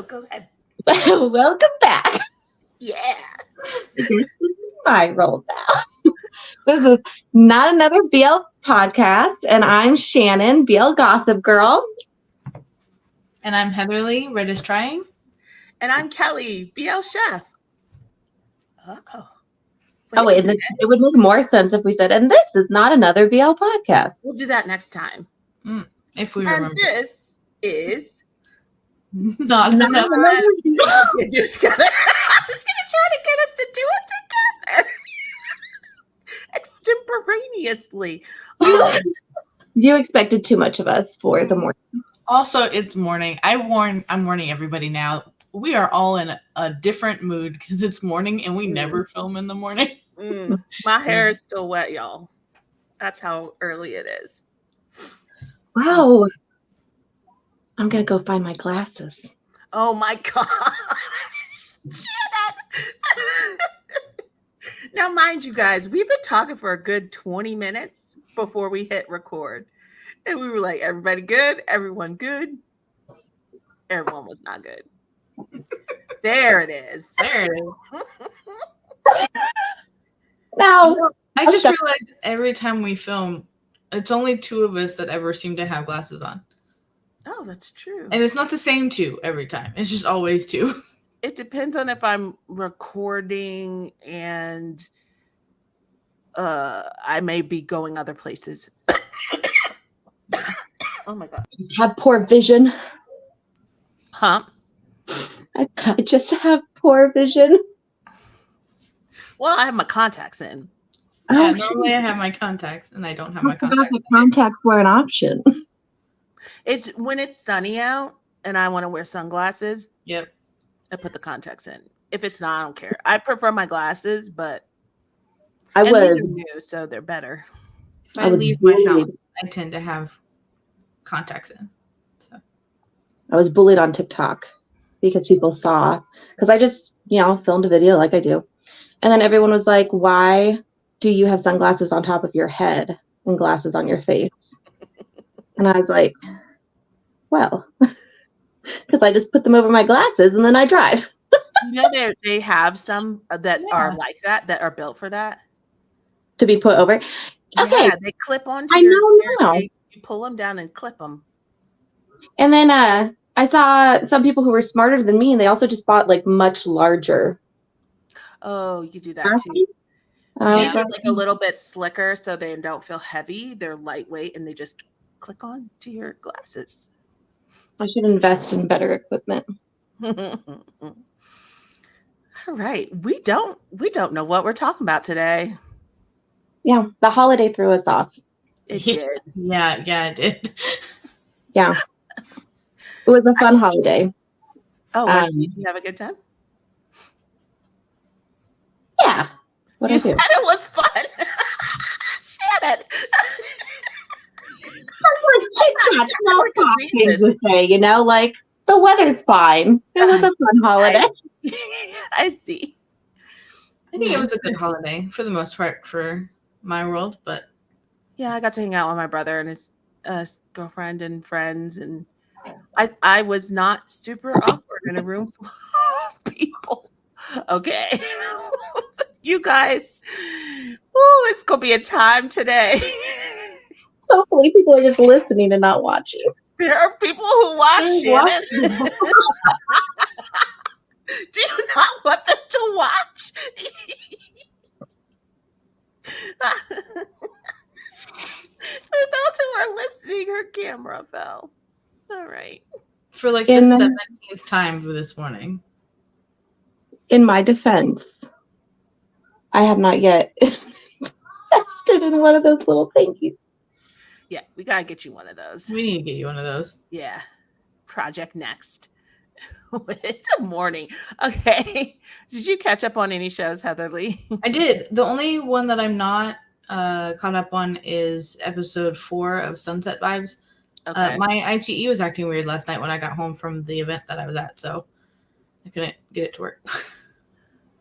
No, go ahead. Welcome back. Yeah. This is my role now. This is not another BL podcast, and I'm Shannon, BL Gossip Girl. And I'm Heatherly, Reddish Trying. And I'm Kelly, BL Chef. Wait, it would make more sense if we said, and this is not another BL podcast. We'll do that next time. If we remember. And this is not another. Just together. I was going to try to get us to do it together. Extemporaneously. You expected too much of us for the morning. Also, it's morning. I'm warning everybody now. We are all in a different mood because it's morning and we never film in the morning. My hair is still wet, y'all. That's how early it is. Wow. I'm going to go find my glasses. Oh my God. Now, mind you guys, we've been talking for a good 20 minutes before we hit record. And we were like, everybody good? Everyone good? Everyone was not good. There it is. There it is. Now, I just realized every time we film, it's only two of us that ever seem to have glasses on. Oh, that's true. And it's not the same two every time. It's just always two. It depends on if I'm recording and I may be going other places. Oh my God. Just have poor vision. Huh? I just have poor vision. Well, I have my contacts in. Yeah, normally I have my contacts and I don't have my contacts. The contacts were an option. It's when it's sunny out and I want to wear sunglasses. Yep. I put the contacts in. If it's not, I don't care. I prefer my glasses, but these are new, so they're better. If I leave my house, I tend to have contacts in. So I was bullied on TikTok because people saw, because I just, filmed a video like I do. And then everyone was like, why do you have sunglasses on top of your head and glasses on your face? And I was like, well, because I just put them over my glasses and then I drive. They have some that are like that are built for that. To be put over. Okay. Yeah, they clip onto now. You pull them down and clip them. And then I saw some people who were smarter than me and they also just bought like much larger. Oh, you do that too. These are like a little bit slicker so they don't feel heavy. They're lightweight and they just click on to your glasses. I should invest in better equipment. All right. We don't know what we're talking about today. Yeah, the holiday threw us off. It did. Yeah, it did. Yeah. It was a fun holiday. Oh, did you have a good time? Yeah. You said it was fun. Shannon. That's like things to say, like the weather's fine. It was a fun holiday. I see. I think it was a good holiday for the most part for my world, but yeah, I got to hang out with my brother and his girlfriend and friends, and I was not super awkward in a room full of people. Okay. You guys, it's gonna be a time today. Hopefully people are just listening and not watching. There are people who watch Shannon. Do you not want them to watch? For those who are listening, her camera fell. All right. For like the 17th time for this morning. In my defense, I have not yet invested in one of those little thingies. Yeah, we gotta get you one of those. We need to get you one of those. Yeah. Project next. It's a morning. Okay. Did you catch up on any shows, Heatherly? I did. The only one that I'm not caught up on is episode 4 of Sunset Vibes. Okay. My ITE was acting weird last night when I got home from the event that I was at, so I couldn't get it to work.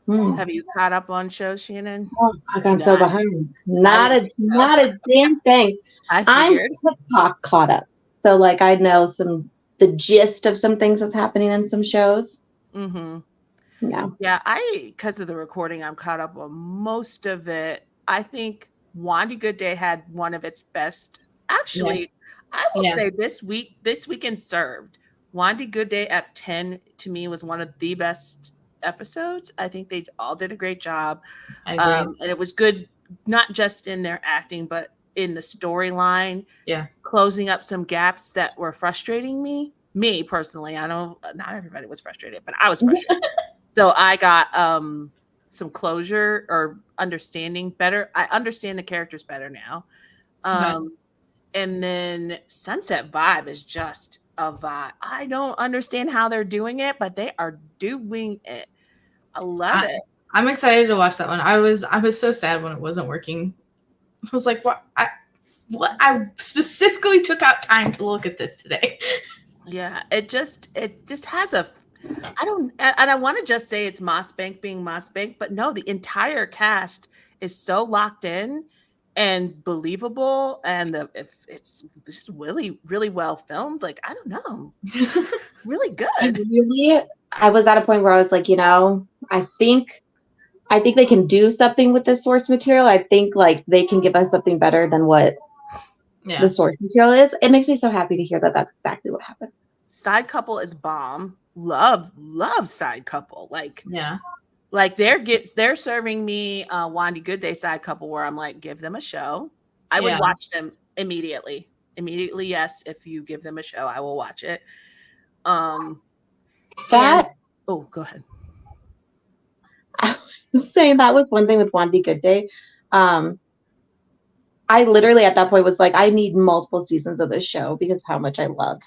Have you caught up on shows, Shannon? Oh, I got so behind. Not a damn thing. I'm TikTok caught up. So like I know some the gist of some things that's happening in some shows. Mm-hmm. Yeah. Yeah, because of the recording, I'm caught up on most of it. I think Wandy Good Day had one of its best. Actually, I will say this weekend served. Wandy Good Day at 10 to me was one of the best episodes. I think they all did a great job. I agree. And it was good, not just in their acting, but in the storyline. Yeah. Closing up some gaps that were frustrating me. Me personally, I know not everybody was frustrated, but I was frustrated. So I got some closure or understanding better. I understand the characters better now. And then Sunset Vibe is just a vibe. I don't understand how they're doing it, but they are doing it. I love it. I'm excited to watch that one. I was so sad when it wasn't working. I was like, what? I specifically took out time to look at this today. Yeah, it just has a I want to just say it's Moss Bank being Moss Bank, but no, the entire cast is so locked in and believable, and it's just really, really well filmed. Like, I don't know, really good. I was at a point where I was like, I think they can do something with this source material. I think like they can give us something better than what the source material is. It makes me so happy to hear that that's exactly what happened. Side Couple is bomb. Love Side Couple. Like, yeah. Like they're serving me Wandy Good Day Side Couple where I'm like, give them a show. I would watch them immediately. Immediately, yes. If you give them a show, I will watch it. Go ahead. I was saying that was one thing with Wandy Good Day. I literally at that point was like, I need multiple seasons of this show because of how much I love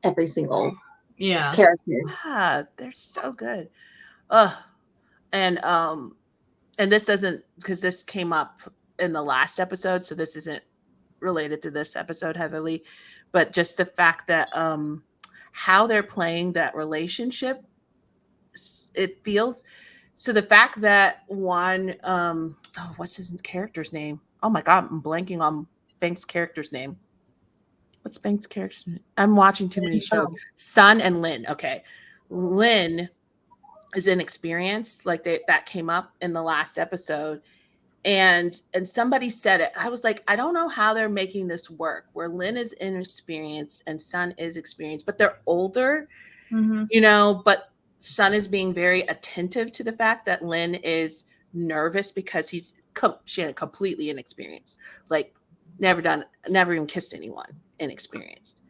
every single character. Yeah, they're so good. And this doesn't, because this came up in the last episode, so this isn't related to this episode heavily, but just the fact that how they're playing that relationship, it feels so the fact that one what's his character's name? Oh my god, I'm blanking on Banks' character's name. What's Banks' character's name? I'm watching too many shows. Sun and Lynn. Okay. Lynn is inexperienced, like that came up in the last episode. And somebody said it. I was like, I don't know how they're making this work where Lynn is inexperienced and Sun is experienced, but they're older, but Sun is being very attentive to the fact that Lynn is nervous because she had completely inexperienced, like never even kissed anyone, inexperienced.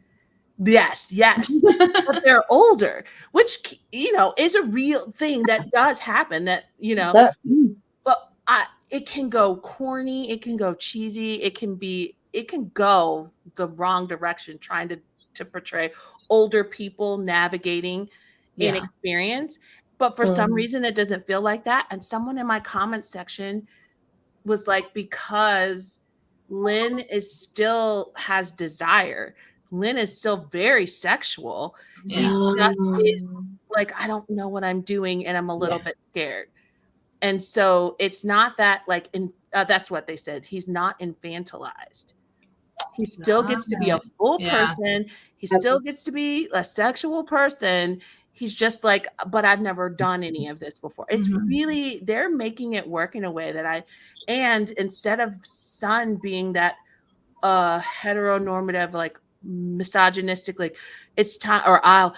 Yes. But they're older, which, is a real thing that does happen that, but it can go corny. It can go cheesy. It can go the wrong direction, trying to portray older people navigating inexperience. But for some reason, it doesn't feel like that. And someone in my comments section was like, because Lynn still has desire. Lynn is still very sexual. He just is like, I don't know what I'm doing, and I'm a little bit scared. And so it's not that like, that's what they said. He's not infantilized. He still gets to be a full person. He still gets to be a sexual person. He's just like, but I've never done any of this before. It's really, they're making it work in a way that and instead of Sun being that heteronormative, like misogynistic, like it's time, or I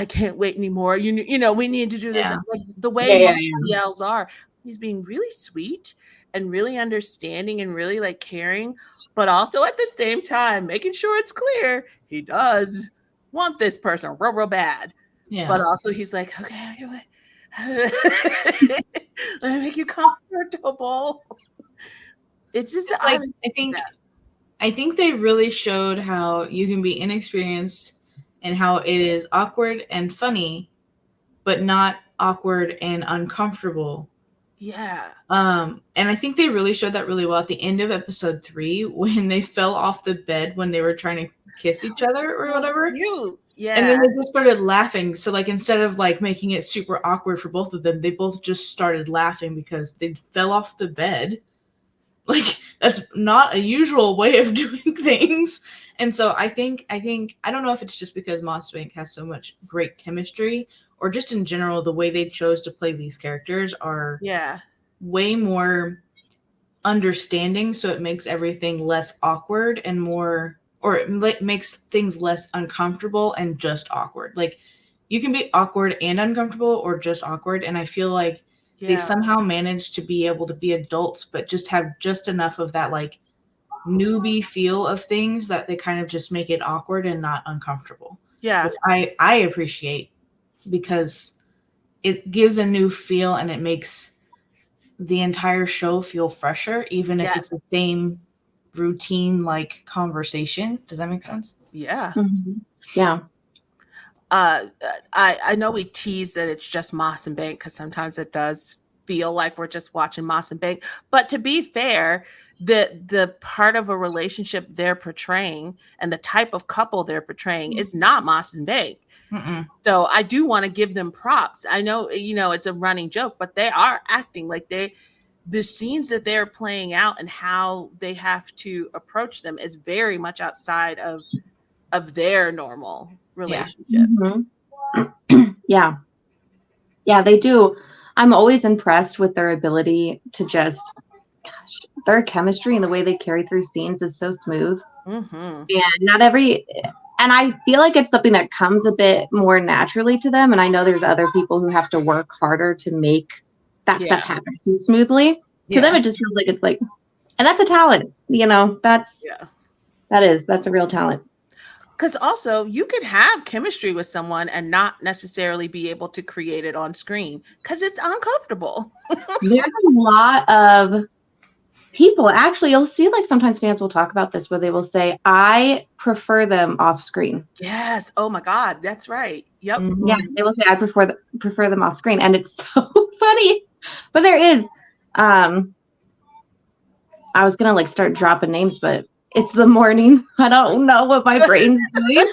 can't wait anymore. We need to do this. Like the way most are. He's being really sweet and really understanding and really like caring, but also at the same time making sure it's clear he does want this person real bad. Yeah. But also he's like, okay, let me make you comfortable. It's just like, I think they really showed how you can be inexperienced and how it is awkward and funny, but not awkward and uncomfortable. Yeah. And I think they really showed that really well at the end of episode 3 when they fell off the bed when they were trying to kiss each other or whatever. Yeah. And then they just started laughing. So like instead of like making it super awkward for both of them, they both just started laughing because they fell off the bed. Like, that's not a usual way of doing things. And so I think I don't know if it's just because Moss Bank has so much great chemistry, or just in general the way they chose to play these characters are way more understanding, so it makes everything less awkward and more, or it makes things less uncomfortable and just awkward. Like, you can be awkward and uncomfortable, or just awkward, and I feel like they somehow managed to be able to be adults but just have just enough of that like newbie feel of things that they kind of just make it awkward and not uncomfortable. Which I appreciate, because it gives a new feel and it makes the entire show feel fresher, even if it's the same routine like conversation. Does that make sense? Yeah. Mm-hmm. Yeah. I know we tease that it's just Moss and Bank, because sometimes it does feel like we're just watching Moss and Bank. But to be fair, the part of a relationship they're portraying and the type of couple they're portraying is not Moss and Bank. Mm-mm. So I do want to give them props. I know, it's a running joke, but they are acting like the scenes that they're playing out and how they have to approach them is very much outside of their normal relationship. Mm-hmm. Yeah, they do. I'm always impressed with their ability to just, their chemistry and the way they carry through scenes is so smooth. Mm-hmm. And I feel like it's something that comes a bit more naturally to them. And I know there's other people who have to work harder to make that stuff happen so smoothly. To them, it just feels like it's like, and that's a talent, that's a real talent. Because also, you could have chemistry with someone and not necessarily be able to create it on screen because it's uncomfortable. There's a lot of people, actually, you'll see, like, sometimes fans will talk about this where they will say, I prefer them off screen. Yes. Oh my God. That's right. Yep. Mm-hmm. Yeah. They will say, I prefer them off screen. And it's so funny. But there is, I was going to like start dropping names, but it's the morning. I don't know what my brain's doing.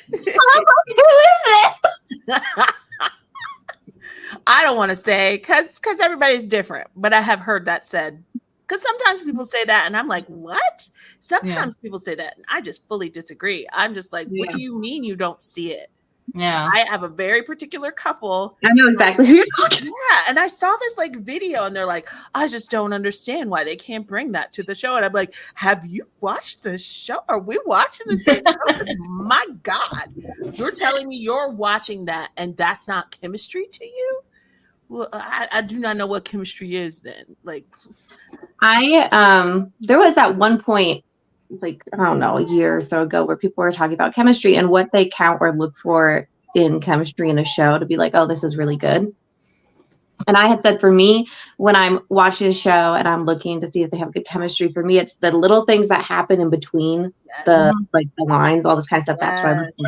Who is it? I don't want to say because everybody's different, but I have heard that said. Because sometimes people say that and I'm like, what? Sometimes people say that and I just fully disagree. I'm just like, what do you mean you don't see it? Yeah. I have a very particular couple. I know exactly who you're talking about. Yeah. And I saw this like video and they're like, I just don't understand why they can't bring that to the show. And I'm like, have you watched the show? Are we watching the same show? My God, you're telling me you're watching that and that's not chemistry to you? Well, I do not know what chemistry is then. Like, there was at one point, like, I don't know, a year or so ago, where people were talking about chemistry and what they count or look for in chemistry in a show to be like, oh, this is really good. And I had said, for me, when I'm watching a show and I'm looking to see if they have good chemistry, for me, it's the little things that happen in between the lines, all this kind of stuff. That's what I look for.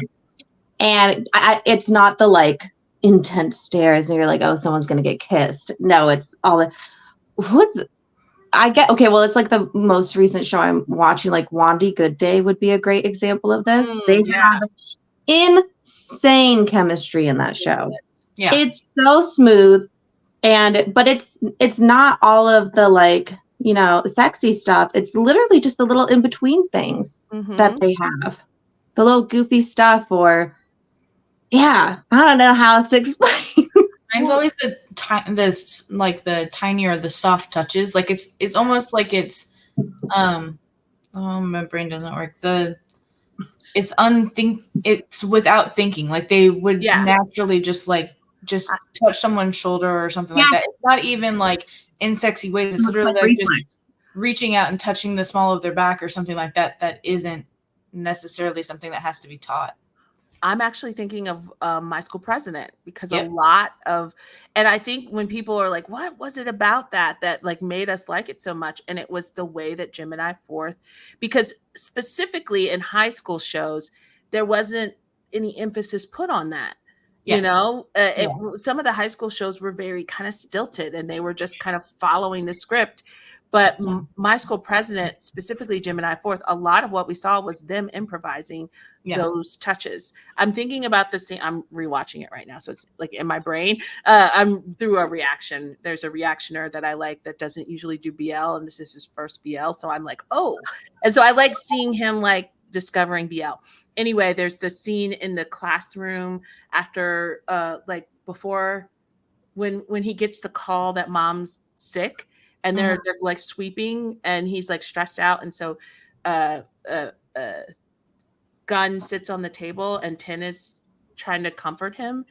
And it's not the like intense stares and you're like, oh, someone's gonna get kissed. No, it's all the it's like the most recent show I'm watching, like Wandy Good Day would be a great example of this. They have insane chemistry in that show. Yeah. It's so smooth, but it's not all of the like, sexy stuff. It's literally just the little in-between things that they have. The little goofy stuff, or I don't know how else to explain. Mine's always the tinier, the soft touches. Like it's almost like it's my brain doesn't work. It's without thinking. Like they would naturally just touch someone's shoulder or something like that. It's not even like in sexy ways. It's literally like just reaching out and touching the small of their back or something like that. That isn't necessarily something that has to be taught. I'm actually thinking of My School President, because a lot of, and I think when people are like, what was it about that like made us like it so much? And it was the way that Gemini Fourth, because specifically in high school shows, there wasn't any emphasis put on that. Some of the high school shows were very kind of stilted and they were just kind of following the script. But my school president, specifically Gemini 4th, a lot of what we saw was them improvising those touches. I'm thinking about this thing. I'm rewatching it right now. So it's like in my brain. I'm through a reaction. There's a reactioner that I like that doesn't usually do BL. And this is his first BL. So I'm like, oh. And so I like seeing him like discovering BL. Anyway, there's the scene in the classroom after like before when he gets the call that mom's sick and they're like sweeping and he's like stressed out. And so Gunn sits on the table and Tin is trying to comfort him.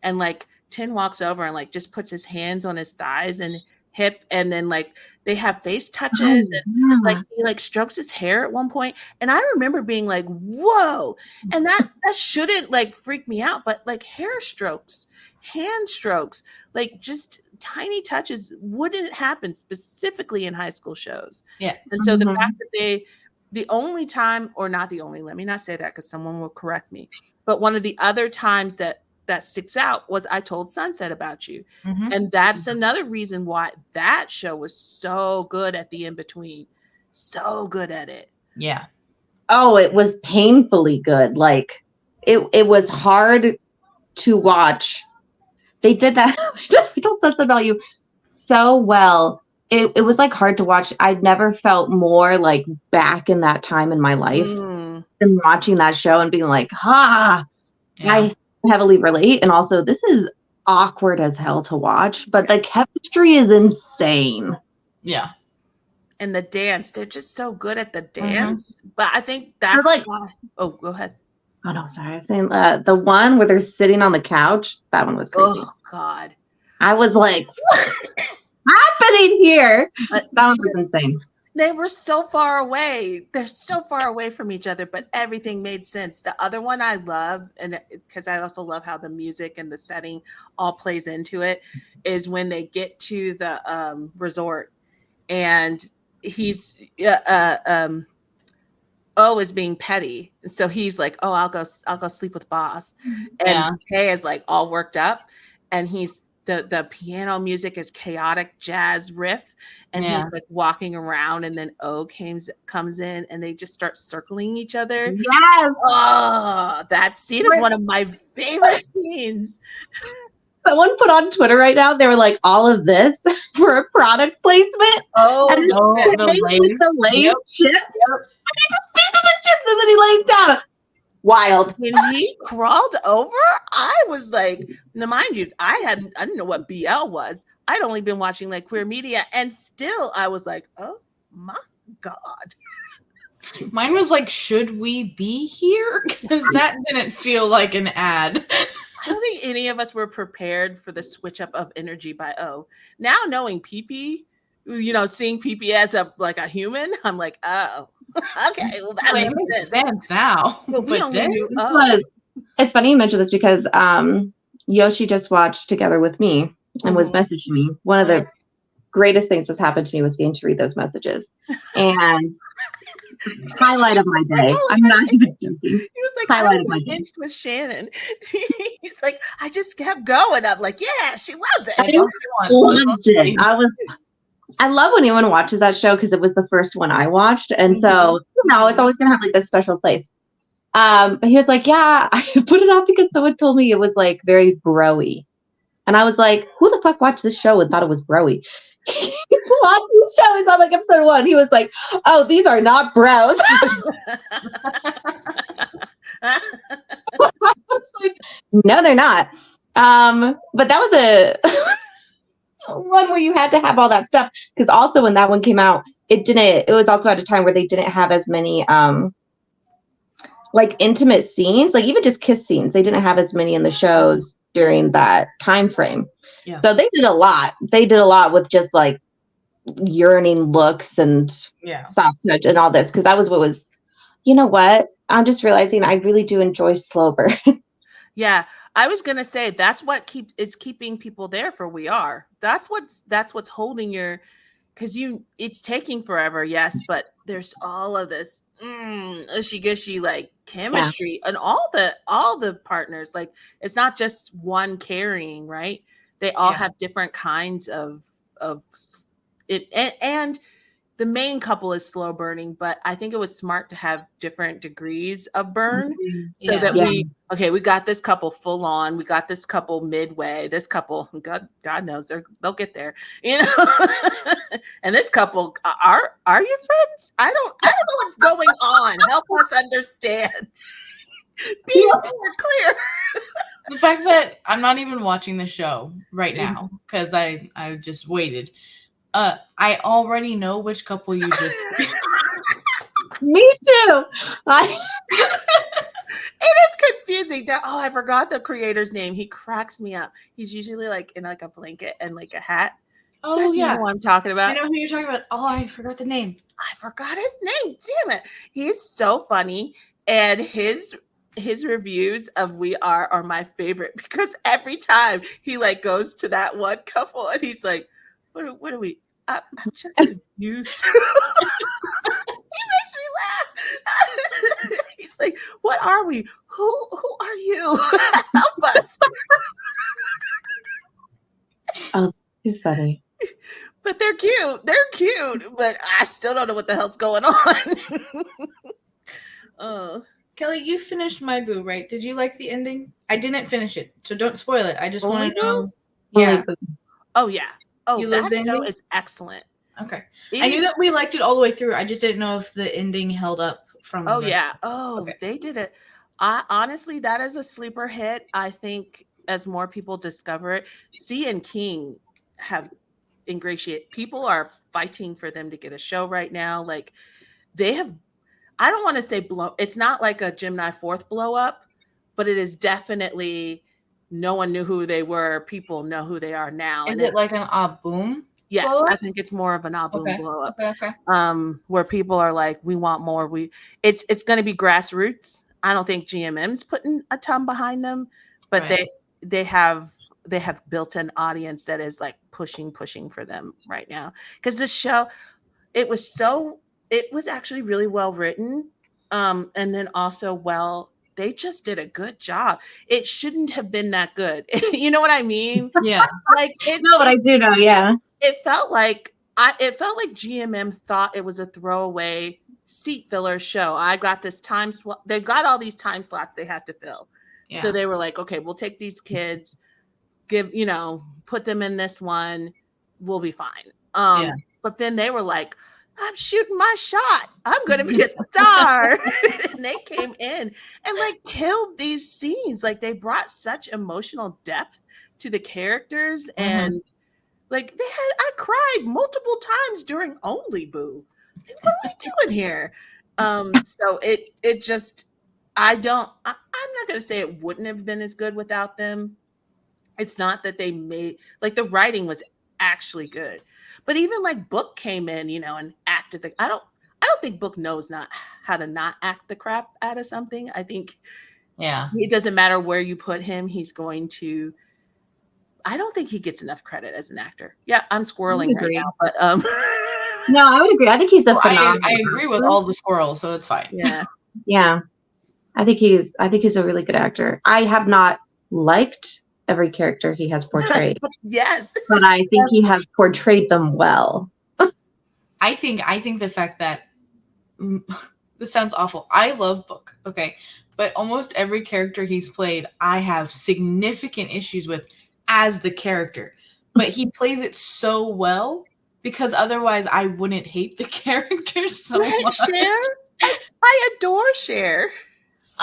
And like Tin walks over and like just puts his hands on his thighs and hip. And then like they have face touches and like he like strokes his hair at one point. And I remember being like, whoa. And that shouldn't like freak me out, but like hair strokes, hand strokes, like just tiny touches wouldn't happen specifically in high school shows. Yeah. And so the fact that the only time, or not the only, let me not say that because someone will correct me, but one of the other times that sticks out was I Told Sunset About You. And that's another reason why that show was so good at the in-between. So good at it. Yeah. Oh, it was painfully good. Like it was hard to watch. They did that. I Told Sunset About You so well. It was like hard to watch. I'd never felt more like back in that time in my life than watching that show and being like, I heavily relate. And also this is awkward as hell to watch, but the chemistry is insane. Yeah. And the dance, they're just so good at the dance. But I think that's like, why. Oh, go ahead. Oh no, sorry. I was saying the one where they're sitting on the couch, that one was crazy. Oh God. I was like, what's happening here? That one was insane. They were so far away. They're so far away from each other, but everything made sense. The other one I love, and because I also love how the music and the setting all plays into it, is when they get to the resort and he's O is being petty. So he's like, oh, I'll go sleep with boss. And Tay is like all worked up and he's the piano music is chaotic jazz riff. And he's like walking around and then O comes in and they just start circling each other. Yes. Oh, that scene is one of my favorite scenes. Someone put on Twitter right now, they were like, all of this for a product placement. Oh, and the Lay's chips. And he just feeds him the chips and then he lays down. Wild. When he crawled over, I was like, now mind you, I didn't know what BL was. I'd only been watching like queer media and still I was like, oh my God. Mine was like, should we be here? Because that didn't feel like an ad. I don't think any of us were prepared for the switch up of energy by O. Now knowing PP, seeing PP as a human, I'm like, oh, okay, well that makes sense now. But we only knew It's funny you mentioned this because Yoshi just watched Together with Me and was messaging me. One of the greatest things that's happened to me was getting to read those messages. And highlight of my day. I'm not even joking. He was like, highlight of my day with Shannon. He's like, I just kept going. I'm like, yeah, she loves it. I loved it. I love when anyone watches that show because it was the first one I watched. And so, it's always going to have like this special place. But he was like, yeah, I put it off because someone told me it was like very bro-y. And I was like, who the fuck watched this show and thought it was bro-y? He watched this show. He's on like episode 1. He was like, oh, these are not bros. Like, no, they're not. But that was a one where you had to have all that stuff because also when that one came out, it was also at a time where they didn't have as many like intimate scenes, like even just kiss scenes. They didn't have as many in the shows during that time frame. Yeah. So they did a lot. They did a lot with just like yearning looks and soft touch and all this because that was what was. You know what? I'm just realizing I really do enjoy slow burn. Yeah, I was gonna say that's what is keeping people there for We Are. That's what's holding your, because it's taking forever, yes, but there's all of this ushy gushy like chemistry and all the partners. Like it's not just one carrying, right? They all have different kinds of it, and the main couple is slow burning, but I think it was smart to have different degrees of burn so that we got this couple full on, we got this couple midway, this couple, God knows they'll get there, you know. And this couple, are you friends? I don't know what's going on. Help us understand. Be more clear. The fact that I'm not even watching the show right now because I just waited. I already know which couple you just. Me too. It is confusing. I forgot the creator's name. He cracks me up. He's usually like in like a blanket and like a hat. Oh yeah, you know who I'm talking about. I know who you're talking about. Oh, I forgot the name. I forgot his name. Damn it! He's so funny, and his reviews of We Are my favorite because every time he like goes to that one couple and he's like, "What are we? I'm just confused." He makes me laugh. He's like, "What are we? Who are you? Help us!" Oh, too funny. But they're cute. But I still don't know what the hell's going on. Oh, Kelly, you finished My Boo, right? Did you like the ending? I didn't finish it, so don't spoil it. I just want to know. Yeah. Oh yeah. Oh, You that loved the show ending? is excellent. Okay. I knew that we liked it all the way through. I just didn't know if the ending held up from. Oh yeah. Oh, okay. They did it. Honestly, that is a sleeper hit. I think as more people discover it, C and King have ingratiated. People are fighting for them to get a show right now. Like they have. I don't want to say blow. It's not like a Gemini 4th blow up, but it is definitely no one knew who they were. People know who they are now. Is it like an boom? Yeah, blow-up? I think it's more of an boom blow up. Okay. Where people are like, we want more. It's going to be grassroots. I don't think GMM's putting a ton behind them, but they have built an audience that is like pushing for them right now. Because the show, it was actually really well written. And then also they just did a good job. It shouldn't have been that good. You know what I mean? Yeah. Like but I do know, yeah. It felt like GMM thought it was a throwaway seat filler show. I got this time slot. They've got all these time slots they had to fill. Yeah. So they were like, okay, we'll take these kids, put them in this one. We'll be fine. But then they were like, I'm shooting my shot. I'm going to be a star. And they came in and like killed these scenes. Like they brought such emotional depth to the characters and like I cried multiple times during Only Boo. What are we doing here? So it just, I'm not going to say it wouldn't have been as good without them. It's not that they made, like the writing was actually good, but even like Book came in, and acted I don't think Book knows how to not act the crap out of something. I think it doesn't matter where you put him. He's going to, I don't think he gets enough credit as an actor. Yeah, I'm squirreling right now, but no, I would agree. I think he's a phenomenal. I agree with all the squirrels, so it's fine. Yeah. Yeah. I think he's a really good actor. I have not liked every character he has portrayed. Yes. But I think he has portrayed them well. I think the fact that this sounds awful. I love Book, okay? But almost every character he's played, I have significant issues with as the character. But he plays it so well because otherwise I wouldn't hate the character so much. Cher? I adore Cher.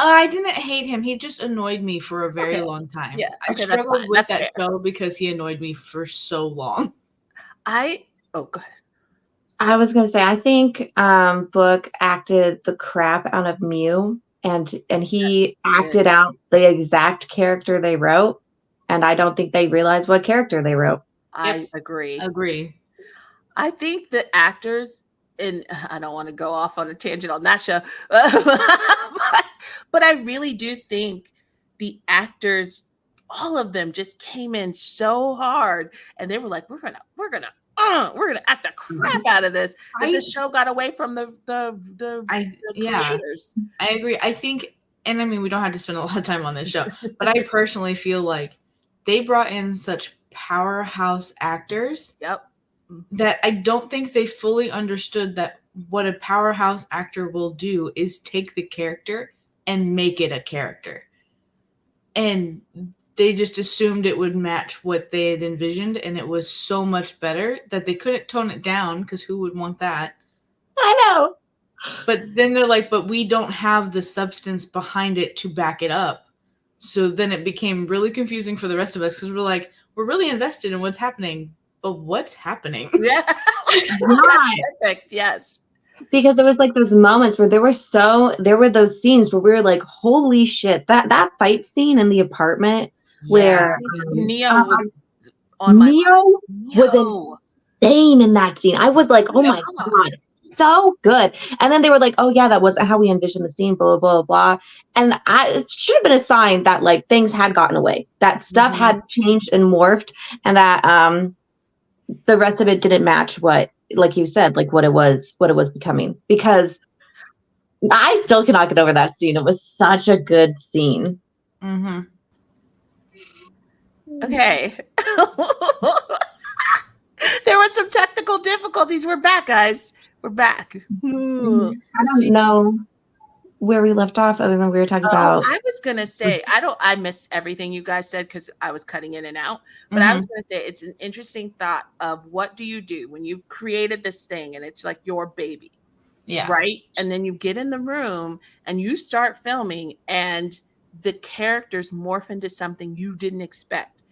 I didn't hate him. He just annoyed me for a very long time. Yeah, I struggled with that show because he annoyed me for so long. Go ahead. I was going to say, I think Book acted the crap out of Mew, and he acted out the exact character they wrote, and I don't think they realized what character they wrote. I agree. I think the actors, and I don't want to go off on a tangent on that show, but I really do think the actors, all of them, just came in so hard, and they were like, "We're gonna act the crap out of this." That the show got away from the creators. I agree. I think, and I mean, we don't have to spend a lot of time on this show, but I personally feel like they brought in such powerhouse actors. Yep. that I don't think they fully understood that what a powerhouse actor will do is take the character and make it a character. And they just assumed it would match what they had envisioned, and it was so much better that they couldn't tone it down, because who would want that? I know. But then they're like, but we don't have the substance behind it to back it up. So then it became really confusing for the rest of us, because we're like, we're really invested in what's happening, but what's happening? Yeah. Right. Perfect. Yes. Because there was like those moments where there were those scenes where we were like, holy shit, that fight scene in the apartment where Neo was on my Neo was insane in that scene. I was like, oh my God, so good. And then they were like, oh yeah, that wasn't how we envisioned the scene, blah, blah, blah, blah. And it should have been a sign that like things had gotten away, that stuff had changed and morphed, and that the rest of it didn't match what, like you said, like what it was becoming. Because I still cannot get over that scene. It was such a good scene. Mm-hmm. Okay. There was some technical difficulties. We're back, guys. We're back. I don't know where we left off, other than we were talking about. I was gonna say I missed everything you guys said because I was cutting in and out. But I was gonna say it's an interesting thought of what do you do when you've created this thing and it's like your baby. Yeah. Right. And then you get in the room and you start filming and the characters morph into something you didn't expect.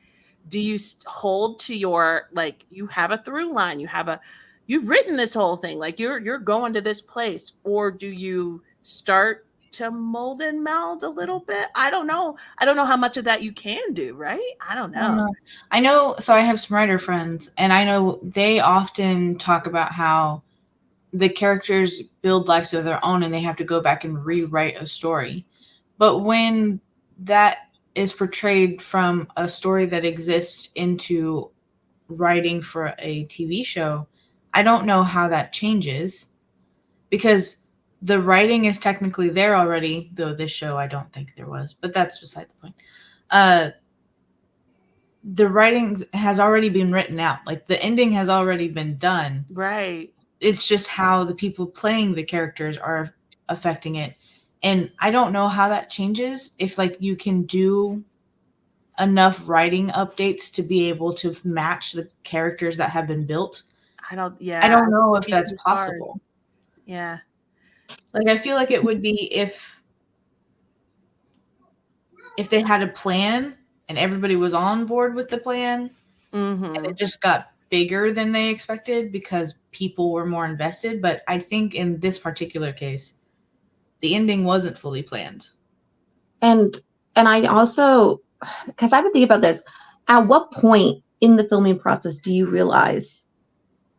Do you hold to your, like, you have a through line, you've written this whole thing, like you're going to this place, or do you start to mold and meld a little bit? I don't know how much of that you can do, right? I don't know. I know. So I have some writer friends, and I know they often talk about how the characters build lives of their own and they have to go back and rewrite a story. But when that is portrayed from a story that exists into writing for a TV show, I don't know how that changes, because the writing is technically there already, though this show I don't think there was, but that's beside the point. The writing has already been written out. Like the ending has already been done. Right. It's just how the people playing the characters are affecting it. And I don't know how that changes, if like you can do enough writing updates to be able to match the characters that have been built. I don't know if that's possible. Yeah. Like I feel like it would be if they had a plan and everybody was on board with the plan, and it just got bigger than they expected because people were more invested. But I think in this particular case, the ending wasn't fully planned. And I also, because I've been thinking about this, at what point in the filming process do you realize,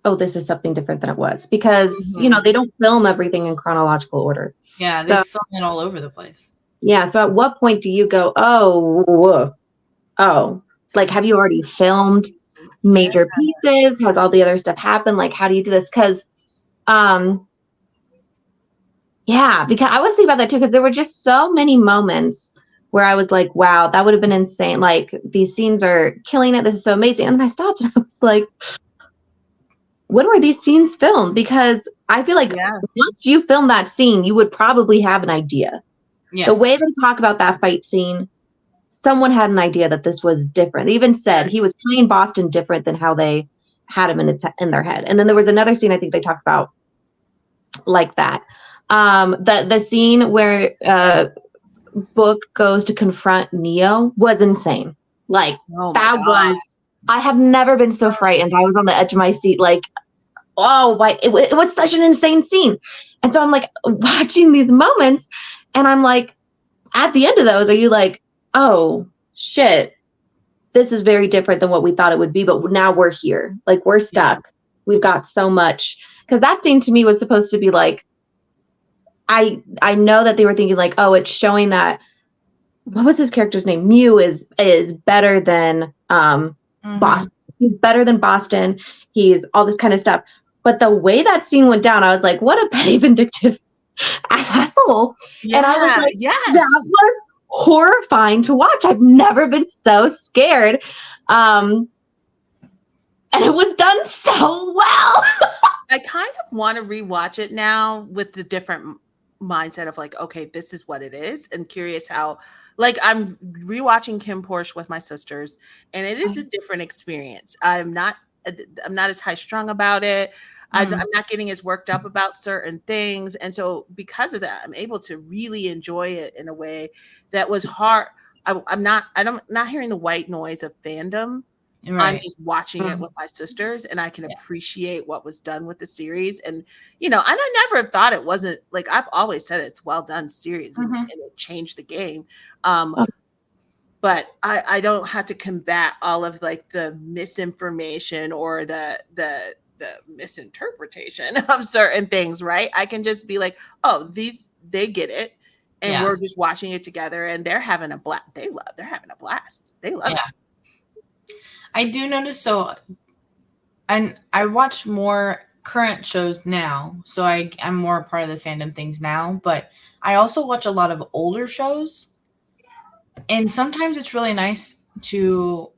oh, this is something different than it was? Because, you know, they don't film everything in chronological order. Yeah, they film it all over the place. Yeah, so at what point do you go, oh, like, have you already filmed major pieces? Has all the other stuff happened? Like, how do you do this? Because, because I was thinking about that too, because there were just so many moments where I was like, wow, that would have been insane. Like, these scenes are killing it. This is so amazing. And then I stopped and I was like, when were these scenes filmed? Because I feel like once you film that scene, you would probably have an idea. Yeah. The way they talk about that fight scene, someone had an idea that this was different. They even said he was playing Boston different than how they had him in their head. And then there was another scene I think they talked about like that. The scene where Book goes to confront Neo was insane. Like, I have never been so frightened. I was on the edge of my seat, like, it was such an insane scene. And so I'm like watching these moments and I'm like, at the end of those, are you like, oh shit, this is very different than what we thought it would be, but now we're here. Like, we're stuck. We've got so much. Because that scene to me was supposed to be like, I know that they were thinking like, oh, it's showing that, what was his character's name? Mew is better than Boston. He's better than Boston. He's all this kind of stuff. But the way that scene went down, I was like, what a petty, vindictive asshole. Yeah, and I was like, that was horrifying to watch. I've never been so scared. And and it was done so well. I kind of want to rewatch it now with the different mindset of like, okay, this is what it is, and curious how. Like, I'm rewatching Kim Porsche with my sisters, and it is a different experience. I'm not as high strung about it. I'm not getting as worked up about certain things, and so because of that, I'm able to really enjoy it in a way that was hard. I'm not hearing the white noise of fandom. I'm just watching it with my sisters, and I can appreciate what was done with the series. And, and I never thought it wasn't, like, I've always said it's well done series, and it changed the game. But I don't have to combat all of like the misinformation or the misinterpretation of certain things, right? I can just be like, oh, they get it. And we're just watching it together, and they're having a blast. They're having a blast. They love it. I do notice, so and I watch more current shows now, so I'm more a part of the fandom things now, but I also watch a lot of older shows, and sometimes it's really nice to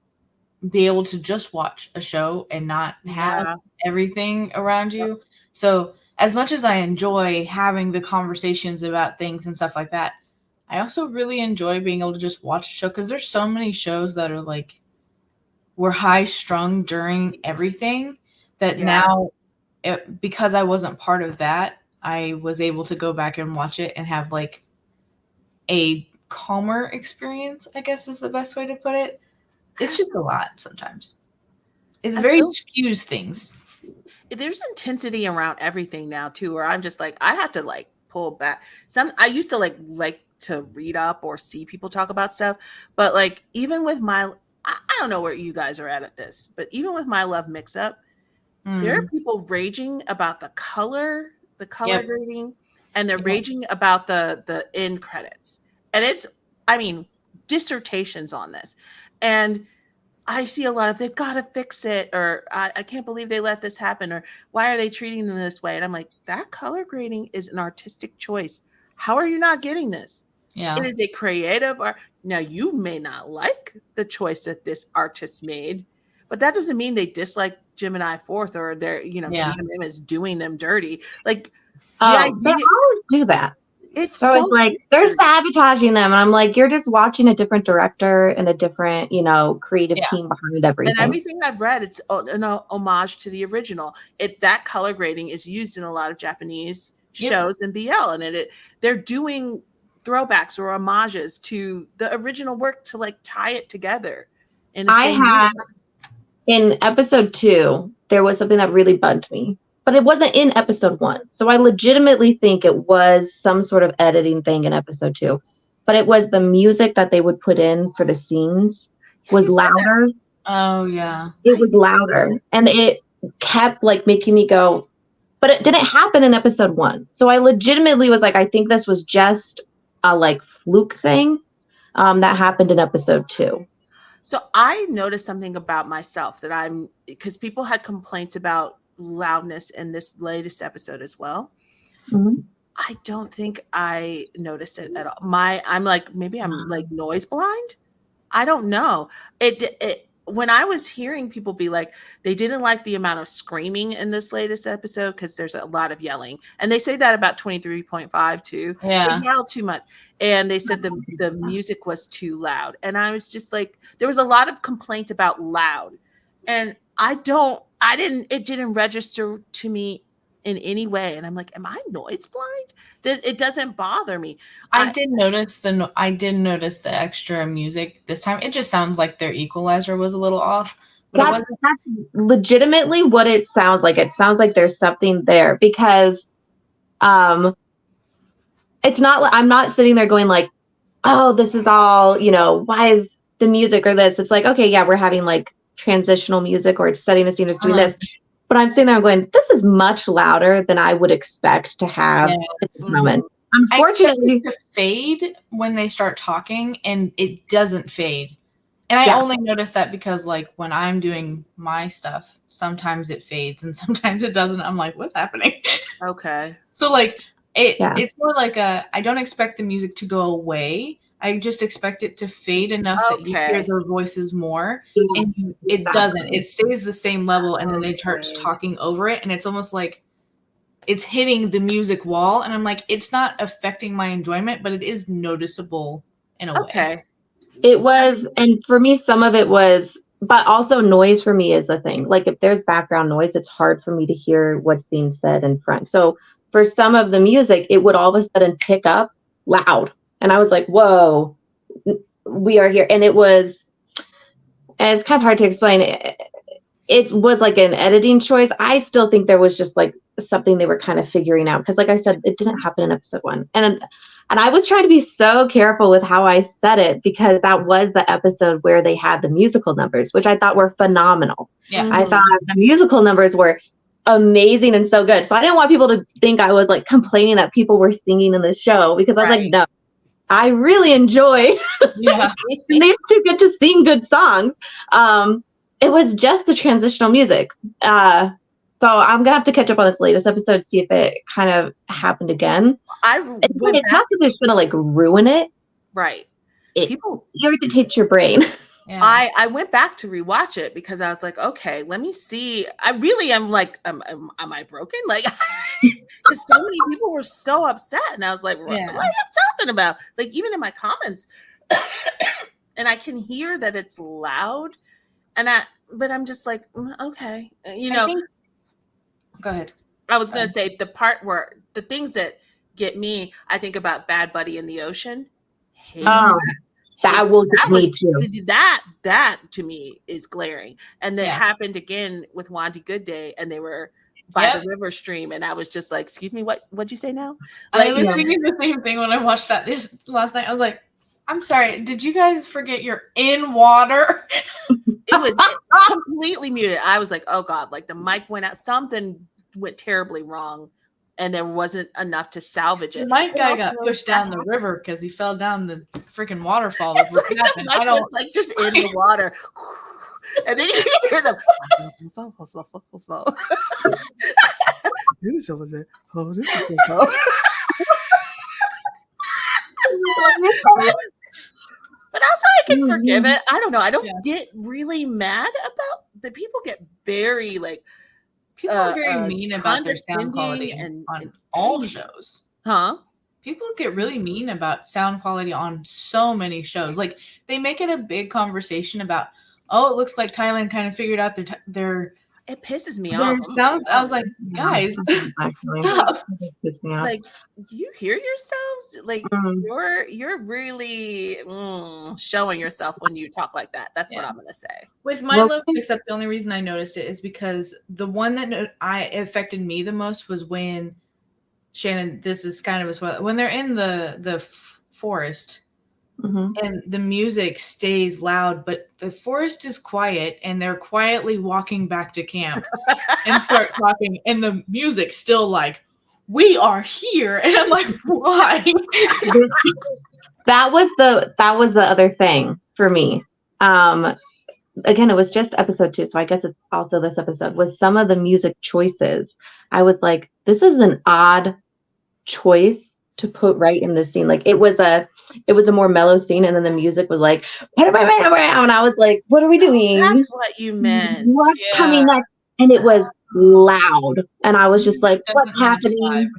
be able to just watch a show and not have everything around you. So as much as I enjoy having the conversations about things and stuff like that, I also really enjoy being able to just watch a show, because there's so many shows that are like, were high strung during everything that now, because I wasn't part of that, I was able to go back and watch it and have like a calmer experience, I guess is the best way to put it. It's just a lot sometimes. It very skews things. There's intensity around everything now too, where I'm just like, I have to like pull back. I used to like to read up or see people talk about stuff, but like even with I don't know where you guys are at this, but even with My Love Mix-Up, there are people raging about the color grading, and they're raging about the end credits. And it's, I mean, dissertations on this. And I see a lot of, they've got to fix it, or I can't believe they let this happen, or why are they treating them this way? And I'm like, that color grading is an artistic choice. How are you not getting this? Yeah. It is a creative art. Now, you may not like the choice that this artist made, but that doesn't mean they dislike Gemini 4th, or they're, GMM is doing them dirty. Like, they always do that. It's so like they're sabotaging them, and I'm like, you're just watching a different director and a different, creative team behind everything. And everything I've read, it's an homage to the original. That color grading is used in a lot of Japanese shows and BL, and they're doing throwbacks or homages to the original work to like tie it together. And in episode 2, there was something that really bugged me, but it wasn't in episode 1. So I legitimately think it was some sort of editing thing in episode 2, but it was the music that they would put in for the scenes was louder. Oh yeah. It was louder, and it kept like making me go, but it didn't happen in episode 1. So I legitimately was like, I think this was just a like fluke thing that happened in episode 2. So I noticed something about myself because people had complaints about loudness in this latest episode as well. I don't think I noticed it at all. I'm like, maybe I'm like noise blind. I don't know. When I was hearing people be like, they didn't like the amount of screaming in this latest episode because there's a lot of yelling. And they say that about 23.5 too. Yeah. They yell too much. And they said the music was too loud. And I was just like, there was a lot of complaints about loud. And it didn't register to me in any way. And I'm like, am I noise blind? It doesn't bother me. I did notice the extra music this time. It just sounds like their equalizer was a little off. But that's legitimately what it sounds like. It sounds like there's something there, because it's not, I'm not sitting there going like, oh, this is all, why is the music or this? It's like, okay, yeah, we're having like transitional music, or it's setting a scene, it's doing this. But I'm sitting there going, this is much louder than I would expect to have at this moment. Unfortunately, I expect it to fade when they start talking, and it doesn't fade. And I only notice that because, like, when I'm doing my stuff, sometimes it fades and sometimes it doesn't. I'm like, what's happening? Okay. So, like, it's more like I don't expect the music to go away. I just expect it to fade enough that you hear their voices more, and it doesn't. It stays the same level, and then they start talking over it, and it's almost like it's hitting the music wall, and I'm like, it's not affecting my enjoyment, but it is noticeable in a way. Okay. It was, and for me, some of it was, but also noise for me is the thing. Like if there's background noise, it's hard for me to hear what's being said in front. So for some of the music, it would all of a sudden pick up loud. And I was like, whoa, we are here. And it's kind of hard to explain. It was like an editing choice. I still think there was just like something they were kind of figuring out. Because like I said, it didn't happen in episode 1. And I was trying to be so careful with how I said it, because that was the episode where they had the musical numbers, which I thought were phenomenal. Yeah. I thought the musical numbers were amazing and so good. So I didn't want people to think I was like complaining that people were singing in the show, because I was like, no, I really enjoy these two get to sing good songs. It was just the transitional music. So I'm gonna have to catch up on this latest episode, see if it kind of happened again. It's not that it's gonna like ruin it. Right. People irritate your brain. Yeah. I went back to rewatch it because I was like, okay, let me see. I really am like, am I broken? Like, because so many people were so upset, and I was like, what are you talking about? Like, even in my comments, and I can hear that it's loud, but I'm just like, okay, Go ahead. I was gonna say the part where the things that get me, I think about Bad Buddy in the ocean. That will get me too. That to me is glaring. And that happened again with Wandy Goodday, and they were by the river stream, and I was just like, excuse me, what'd you say now? Like, I was thinking the same thing when I watched that last night. I was like, I'm sorry, did you guys forget you're in water? It was completely muted. I was like, oh God, like the mic went out, something went terribly wrong, and there wasn't enough to salvage it. My guy got pushed down the river because he fell down the freaking waterfall. That's what happened. I don't like just in the water. And then you hear them. But also I can forgive it. I don't know. I don't get really mad about the people get very like people are very mean about their sound quality on all shows. Huh? People get really mean about sound quality on so many shows. Like they make it a big conversation about, oh, it looks like Thailand kind of figured out their it pisses me off. Sound. I was like, guys, stop. Like, you hear yourselves? Like, you're really showing yourself when you talk like that. That's what I'm gonna say. With My Love Picks Up, the only reason I noticed it is because the one that affected me the most was when Shannon. This is kind of as well when they're in the forest. And the music stays loud, but the forest is quiet, and they're quietly walking back to camp and start talking, and the music's still like, we are here. And I'm like, why? That was the other thing for me. Again, it was just episode 2, so I guess it's also this episode. Was some of the music choices, I was like, this is an odd choice to put right in this scene. Like it was a more mellow scene, and then the music was like, and I was like, what are we doing? That's what you meant. What's coming next? And it was loud, and I was just like, what's happening?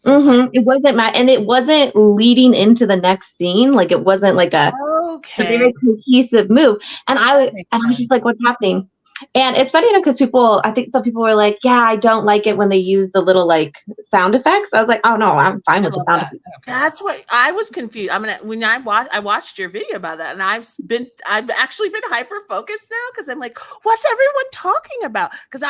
It wasn't and it wasn't leading into the next scene. Like it wasn't like a very cohesive move. And I was just like, what's happening? And it's funny enough because I think some people were like, yeah, I don't like it when they use the little like sound effects. I was like, oh no, I'm fine with the sound effects. That's what I was confused. I mean, when I watched your video about that, and I've actually been hyper focused now because I'm like, what's everyone talking about? Because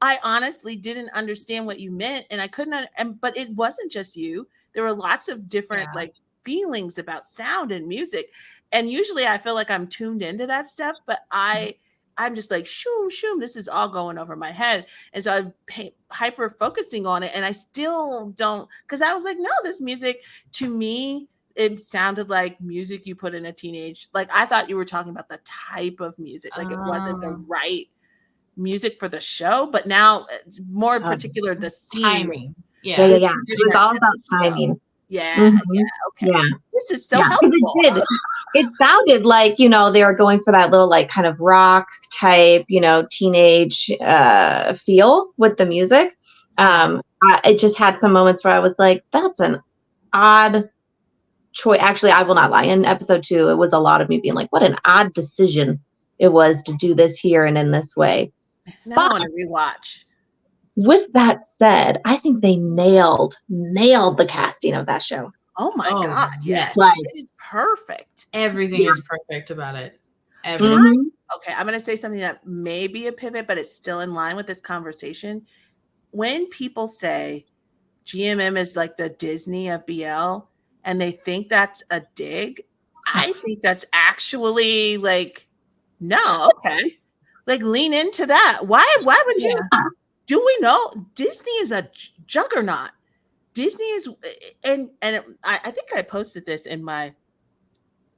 I honestly didn't understand what you meant, and I couldn't. But it wasn't just you. There were lots of different like feelings about sound and music, and usually I feel like I'm tuned into that stuff, but I'm just like, shoom, this is all going over my head. And so I'm hyper focusing on it. And I still don't, because I was like, no, this music to me, it sounded like music you put in a teenage. Like I thought you were talking about the type of music. Like it wasn't the right music for the show. But now it's more particular, the scene. Timing. Yeah. It was all about timing. Yeah, Mhm. okay. Yeah. This is so Yeah, 'cause helpful. it sounded like, they were going for that little, like, kind of rock type, teenage, feel with the music. It just had some moments where I was like, "That's an odd choice." Actually, I will not lie. In episode 2, it was a lot of me being like, "What an odd decision it was to do this here and in this way." Now I But wanna rewatch. with that said, I think they nailed the casting of that show. Oh my Oh, god, yes. yes. Like, It is perfect. Everything Yeah. is perfect about it. Everything. mhm. Okay, I'm gonna say something that may be a pivot, but it's still in line with this conversation. When people say GMM is like the Disney of BL and they think that's a dig, I think that's actually like, no, okay. Like lean into that. Why would you do we know Disney is a juggernaut? Disney is and I think I posted this in my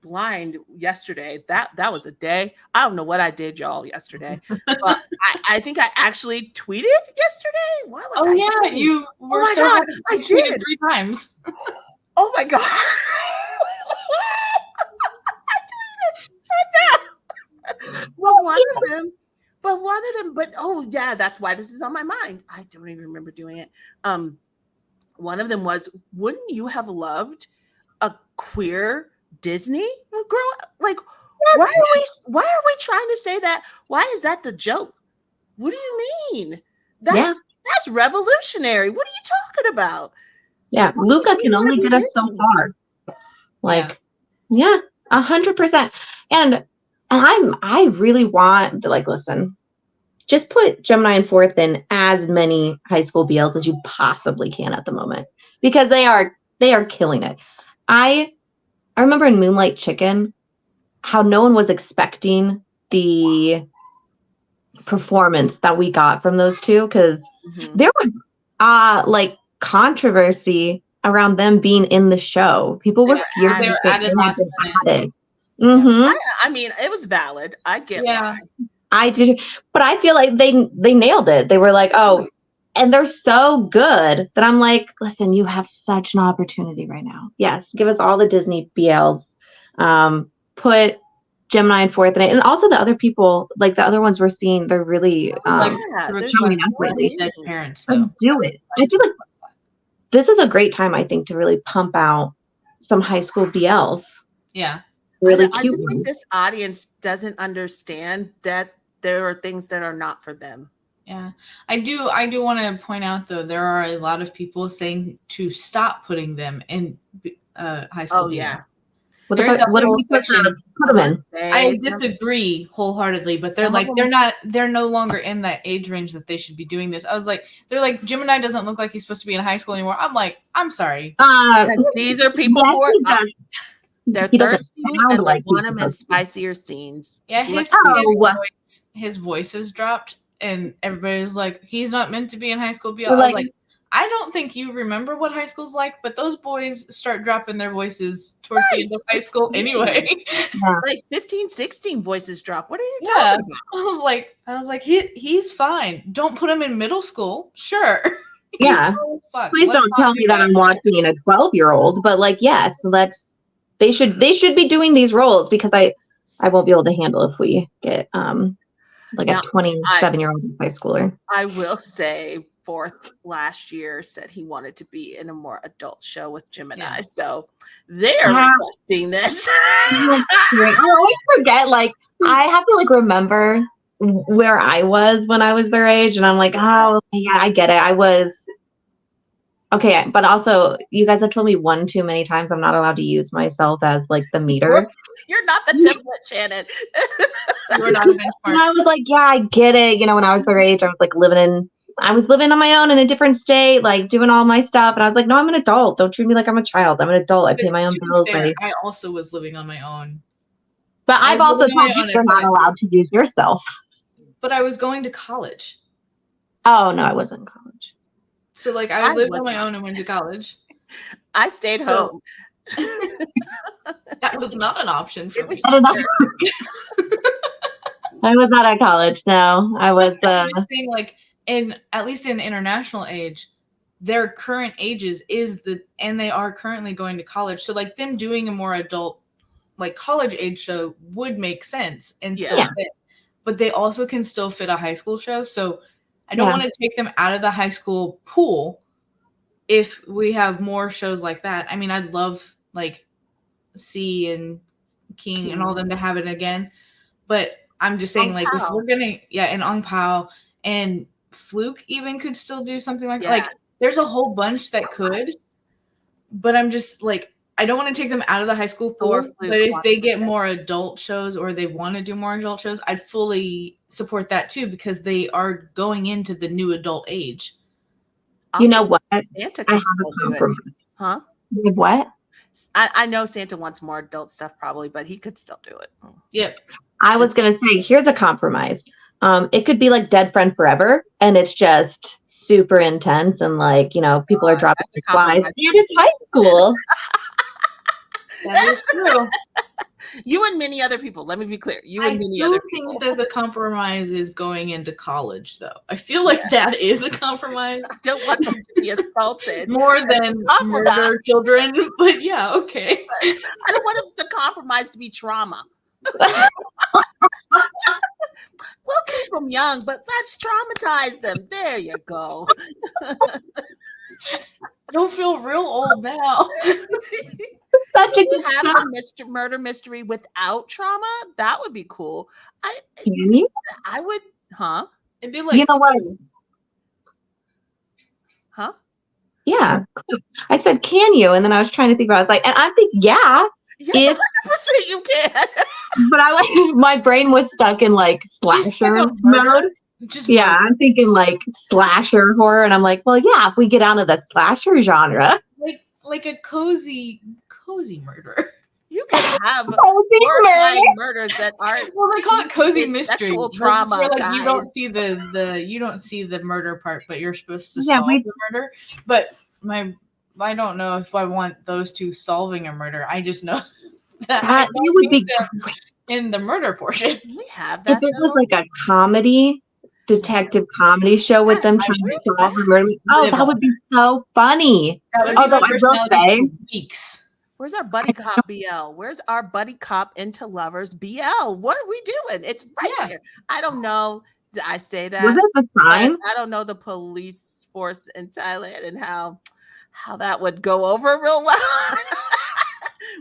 blind yesterday. That was a day. I don't know what I did, y'all, yesterday, but I think I actually tweeted yesterday. What was I doing? You Oh were my so god, happy. I You tweeted did. 3 times. Oh my god. I tweeted. But oh yeah, that's why this is on my mind. I don't even remember doing it. One of them was, wouldn't you have loved a queer Disney girl? Like, why are we trying to say that? Why is that the joke? What do you mean? That's revolutionary. What are you talking about? Yeah, Why Luca do we can wanna only be get us so Disney? far. Like, yeah, 100%. And I really want, like, listen, just put Gemini and Fourth in as many high school BLs as you possibly can at the moment, because they are killing it. I remember in Moonlight Chicken how no one was expecting the performance that we got from those two, because there was like controversy around them being in the show. People were furious. They were that added they had last been minute. added. Mhm. I mean, it was valid. I get why. I did, but I feel like they nailed it. They were like, "Oh," and they're so good that I'm like, "Listen, you have such an opportunity right now. Yes, give us all the Disney BLs. Put Gemini and Fourth in it, and also the other people, like the other ones we're seeing, they're really showing up lately. Parents, Let's do it. I feel like this is a great time, I think, to really pump out some high school BLs. Yeah. Really I cute just think ones. this audience doesn't understand that there are things that are not for them. Yeah. I do want to point out, though, there are a lot of people saying to stop putting them in high school. Oh, yeah. What do we put them in? I disagree wholeheartedly, but they're like, they're no longer in that age range that they should be doing this. I was like, they're like, Gemini doesn't look like he's supposed to be in high school anymore. I'm like, I'm sorry. Because these are people who are they're thirsty and they want them in spicier scenes. Yeah, his voice has dropped, and everybody's like, he's not meant to be in high school BL. I was like, I don't think you remember what high school's like, but those boys start dropping their voices towards the end of high school anyway. Like 15, 16 voices drop. What are you talking about? I was like, he's fine. Don't put him in middle school. Sure. Yeah. Please don't tell me that I'm watching a 12-year-old, but like, yes, they should be doing these roles, because I won't be able to handle if we get like a 27-year-old high schooler. I will say, Fourth last year said he wanted to be in a more adult show with Gemini, so they are requesting this. I always forget. Like, I have to remember where I was when I was their age, and I'm like, oh yeah, I get it. I was okay, but also you guys have told me one too many times I'm not allowed to use myself as like the meter. You're not the template, Shannon. You're not a benchmark. And I was like, yeah, I get it. When I was their age, I was living on my own in a different state, like doing all my stuff. And I was like, no, I'm an adult. Don't treat me like I'm a child. I'm an adult. I pay my own bills. I also was living on my own. But I've also told you you're not allowed to use yourself. But I was going to college. Oh, no, I wasn't in college. So I lived on my own and went to college. I stayed home. That was not an option for me. I was not at college. No, I was I'm just saying, at least in international age, their current ages and they are currently going to college. So like them doing a more adult, like college age show would make sense and still fit. But they also can still fit a high school show. So I don't want to take them out of the high school pool if we have more shows like that. I mean, I'd love like C and King and all them to have it again. But I'm just saying, like, if we're gonna, and Ong Pao and Fluke even could still do something like like there's a whole bunch that could, but I'm just like, I don't want to take them out of the high school pool. But if they get more adult shows or they want to do more adult shows, I'd fully support that too, because they are going into the new adult age. You know what? Santa can still do it. Huh? What? I know Santa wants more adult stuff probably, but he could still do it. Yep. I was going to say, here's a compromise. It could be like Dead Friend Forever, and it's just super intense, and like, you know, people are dropping their flies. And it's high school. That is true. You and many other people. Let me be clear. You and many other people. I think that the compromise is going into college, though. I feel like that is a compromise. I don't want them to be assaulted. More than murder children, but yeah, okay. I don't want the compromise to be trauma. We'll keep them young, but let's traumatize them. There you go. I don't feel real old now. Such a good have a murder mystery without trauma. That would be cool. Can you? I would, huh? It'd be like, you know what? Huh? Yeah. I said, can you? And then I was trying to think about it. I was like, and I think, yeah. Yes, 100% you can. But my brain was stuck in like slasher mode. I'm thinking like slasher horror, and I'm like, well, yeah, if we get out of the slasher genre, like a cozy murder. You can have cozy murders that aren't. Well, they call it cozy mystery. Sexual trauma. Like guys. you don't see the murder part, but you're supposed to solve the murder. But I don't know if I want those two solving a murder. I just know that it would be in the murder portion. We have that. If it was like a comedy, detective comedy show with them trying to solve a murder, that would be so funny. Although I will say, weeks. Where's our buddy cop BL? Where's our buddy cop into lovers BL? What are we doing? It's right here. I don't know. Did I say that? Was it the sign? I don't know the police force in Thailand and how that would go over real well.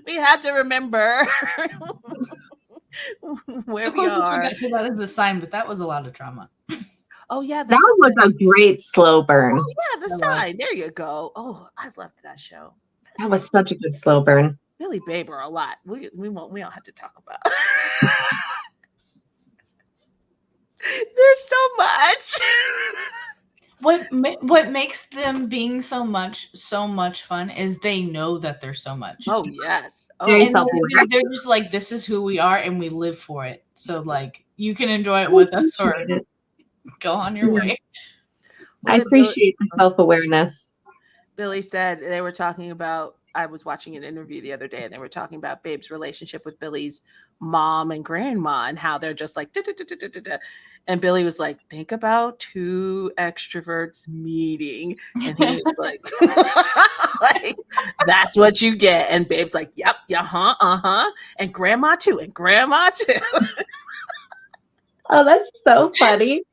We have to remember where the closest we got to that is the sign, but that was a lot of trauma. Oh yeah, that was a great slow burn. Oh yeah, the sign. There you go. Oh, I loved that show. That was such a good slow burn. Billy Baber a lot. We don't have to talk about. There's so much. What makes them being so much fun is they know that they're so much. Oh yes. Oh, they're just like, this is who we are and we live for it. So like you can enjoy it with us or go on your way. I appreciate the self-awareness. Billy said they were talking about, I was watching an interview the other day and they were talking about Babe's relationship with Billy's mom and grandma and how they're just like, and Billy was like, think about two extroverts meeting. And he was like, like, that's what you get. And Babe's like, yep, and grandma too. Oh, that's so funny.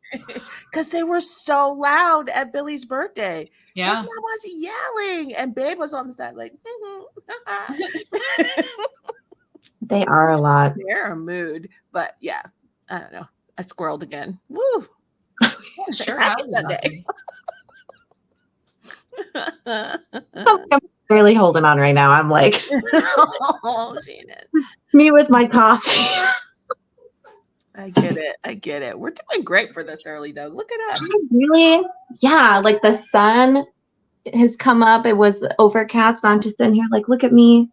Because they were so loud at Billy's birthday. Yeah. His mom was yelling. And Babe was on the side like, They are a lot. They're a mood. But yeah, I don't know. I squirreled again. Woo. Sure. Happy Sunday. I'm barely holding on right now. I'm like, oh, Shannon. Me with my coffee. I get it. We're doing great for this early, though. Look at us. Really? Yeah, like the sun has come up. It was overcast. I'm just in here like, look at me.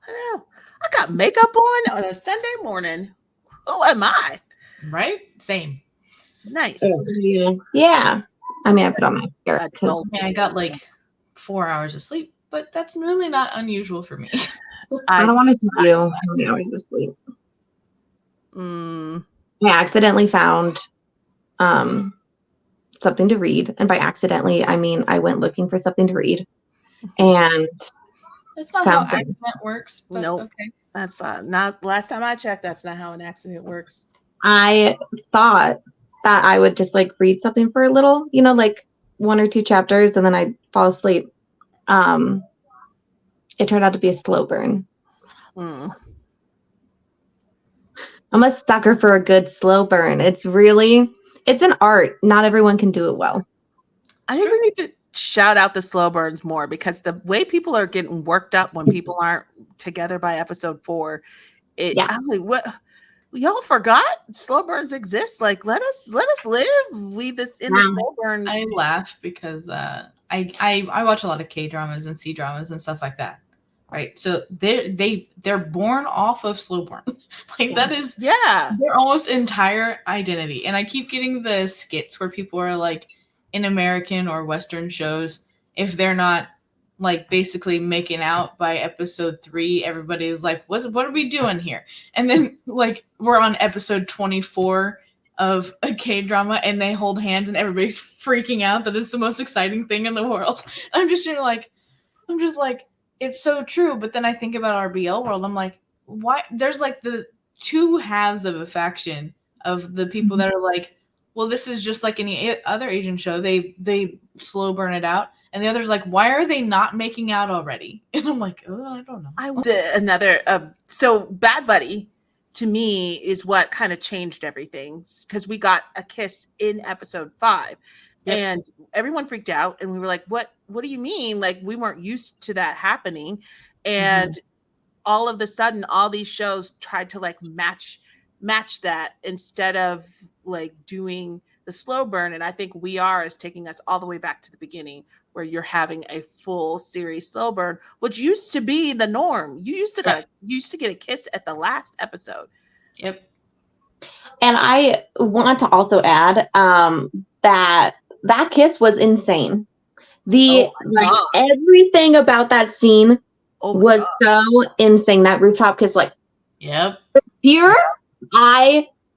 I know. I got makeup on a Sunday morning. Who am I? Right? Same. Nice. Yeah. I mean, I put on my hair. I got like 4 hours of sleep, but that's really not unusual for me. I don't want to tell you how many hours of sleep. I accidentally found something to read. And by accidentally, I mean I went looking for something to read. And that's not how accident works. But nope. Okay. That's not last time I checked, that's not how an accident works. I thought that I would just like read something for a little, you know, like 1 or 2 chapters, and then I'd fall asleep. It turned out to be a slow burn. I'm a sucker for a good slow burn. It's an art. Not everyone can do it well. I think we need to shout out the slow burns more, because the way people are getting worked up when people aren't together by episode 4, I'm like, what? Y'all forgot slow burns exist. Like, let us live. Leave this in the slow burn. I laugh because I watch a lot of K-dramas and C-dramas and stuff like that. Right. So they're born off of slow burn. Like that is their almost entire identity. And I keep getting the skits where people are like, in American or Western shows, if they're not like basically making out by episode 3, everybody is like, what are we doing here? And then like we're on episode 24 of a K-drama and they hold hands and everybody's freaking out that it's the most exciting thing in the world. I'm just like, it's so true. But then I think about our BL world. I'm like, why? There's like the 2 halves of a faction of the people that are like, well, this is just like any other Asian show. They slow burn it out. And the other's like, why are they not making out already? And I'm like, oh, I don't know. So Bad Buddy, to me, is what kind of changed everything. Because we got a kiss in episode 5. Yep. And everyone freaked out. And we were like, what do you mean? Like, we weren't used to that happening. And all of a sudden, all these shows tried to like match that instead of like doing the slow burn. And I think We Are is taking us all the way back to the beginning, where you're having a full series slow burn, which used to be the norm. You used to get a kiss at the last episode. Yep. And I want to also add that kiss was insane. Everything about that scene was so insane. That rooftop kiss, like, yep. Here,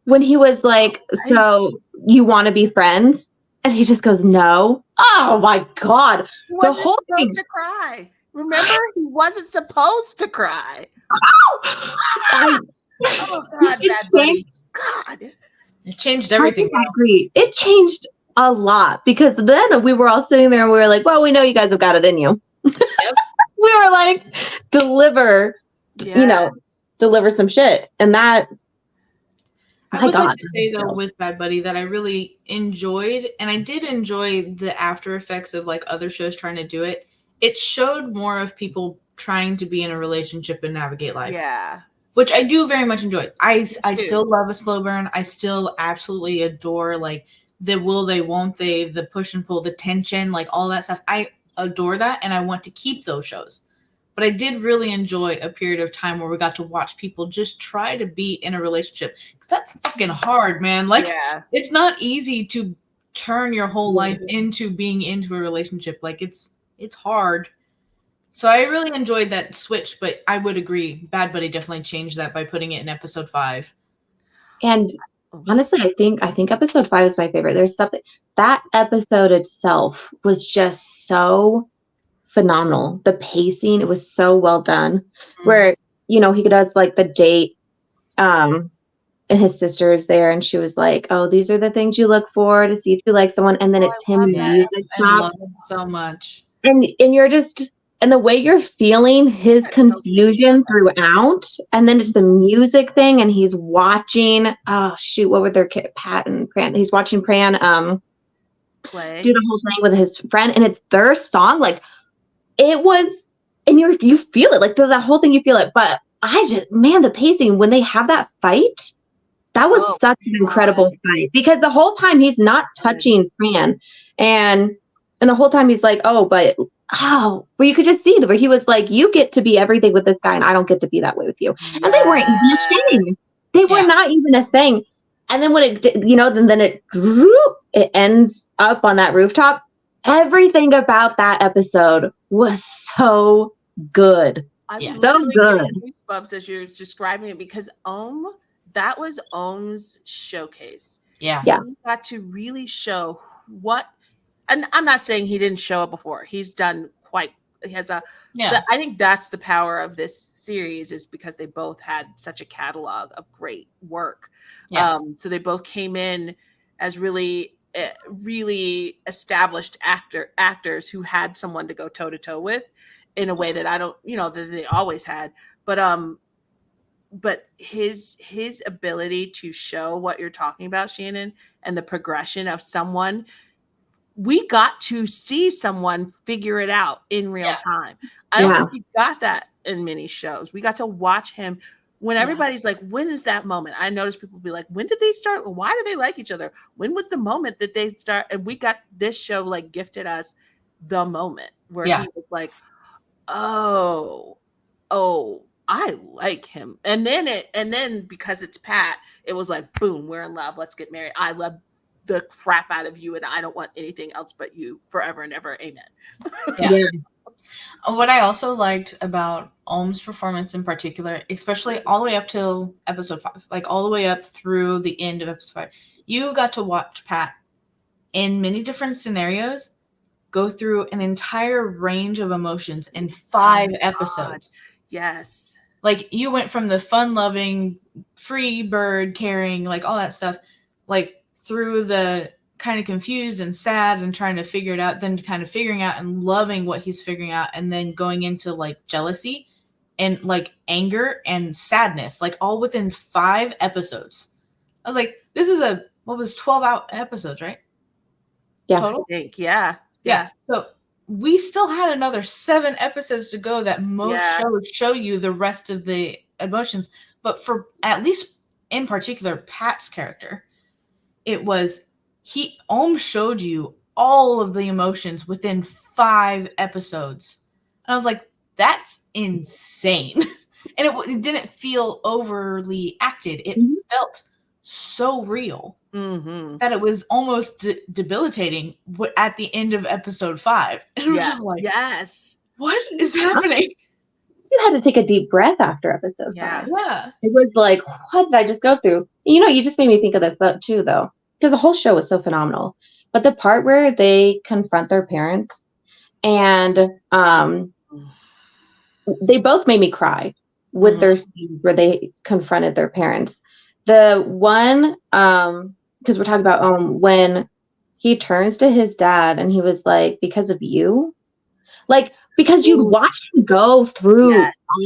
when he was like, so you want to be friends? And he just goes, no. Oh my God. He wasn't supposed to cry. Remember? He wasn't supposed to cry. Oh God, Bad Buddy. God. It changed everything. I agree. It changed a lot, because then we were all sitting there and we were like, well, we know you guys have got it in you. Yep. We were like, deliver some shit. And that, I would like to say though, with Bad Buddy, that I really enjoyed, and I did enjoy the after effects of like other shows trying to do it. It showed more of people trying to be in a relationship and navigate life. Yeah. Which I do very much enjoy. I still love a slow burn. I still absolutely adore like the will they, won't they, the push and pull, the tension, like all that stuff. I adore that, and I want to keep those shows. But I did really enjoy a period of time where we got to watch people just try to be in a relationship, because that's fucking hard, man. Like, it's not easy to turn your whole life into being into a relationship. Like, it's hard. So I really enjoyed that switch, but I would agree, Bad Buddy definitely changed that by putting it in episode 5. And honestly, I think episode 5 is my favorite. There's something, that episode itself was just so phenomenal. The pacing, it was so well done. Where, he does like the date, and his sister is there, and she was like, oh, these are the things you look for to see if you like someone. And then it's him in the music shop. I love it so much. And you're just, and the way you're feeling his confusion throughout, and then it's the music thing, and he's watching, what were their Pat and Pran? He's watching Pran play, do the whole thing with his friend, and it's their song. Like, it was, and you feel it, like that whole thing, you feel it. But the pacing when they have that fight, that was such an incredible fight, because the whole time he's not touching Fran, and the whole time he's like, where you could just see where he was like, you get to be everything with this guy, and I don't get to be that way with you. And they weren't even a thing. They were not even a thing. And then when it ends up on that rooftop. Everything about that episode was so good. So good. Goosebumps as you're describing it, because that was Ohm's showcase. Yeah. We got to really show what, and I'm not saying he didn't show up before. He's done quite, he has a, I think that's the power of this series, is because they both had such a catalog of great work. So they both came in as really established actors who had someone to go toe to toe with in a way that I don't, that they always had. But his ability to show what you're talking about, Shannon, and the progression of someone, we got to see someone figure it out in real time. I don't think we got that in many shows. We got to watch him when everybody's like, when is that moment? I noticed people be like, when did they start? Why do they like each other? When was the moment that they start? And we got this show like gifted us the moment where he was like, oh, I like him. And then because it's Pat, it was like, boom, we're in love. Let's get married. I love the crap out of you, and I don't want anything else but you forever and ever. Amen. What I also liked about Ohm's performance in particular, especially all the way up till episode 5, like all the way up through the end of episode 5, you got to watch Pat in many different scenarios go through an entire range of emotions in 5 episodes. Yes. Like, you went from the fun-loving, free bird caring, like all that stuff, like through the kind of confused and sad and trying to figure it out, then kind of figuring out and loving what he's figuring out, and then going into like jealousy and like anger and sadness, like all within 5 episodes. I was like, this is 12 episodes, right? Yeah. Total? I think, yeah. So we still had another 7 episodes to go that most shows show you the rest of the emotions. But for, at least in particular, Pat's character, it was, Ohm showed you all of the emotions within 5 episodes. And I was like, that's insane. And it didn't feel overly acted. It felt so real that it was almost debilitating at the end of episode 5. And it was just like, what is happening? You had to take a deep breath after episode 5. Yeah. It was like, what did I just go through? You just made me think of this too, though, because the whole show was so phenomenal. But the part where they confront their parents, and they both made me cry with their scenes where they confronted their parents. The one, because we're talking about when he turns to his dad and he was like, because of you, like, because you watched him go through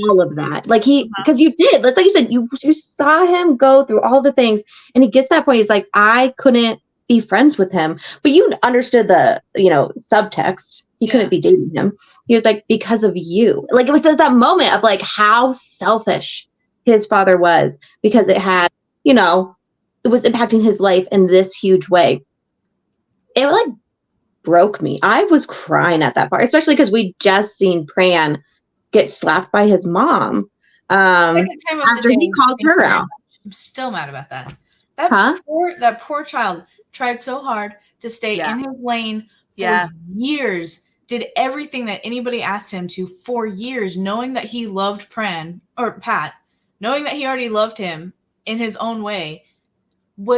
all of that, like because you did, like you said, you saw him go through all the things, and he gets to that point, he's like, I couldn't be friends with him, but you understood the subtext. He couldn't be dating him. He was like, because of you. Like, it was that moment of like how selfish his father was, because it had, it was impacting his life in this huge way. It like broke me. I was crying at that part, especially because we just seen Pran get slapped by his mom after he calls her out. I'm still mad about that. That poor child tried so hard to stay in his lane for years, did everything that anybody asked him to for years, knowing that he loved Pat, knowing that he already loved him in his own way,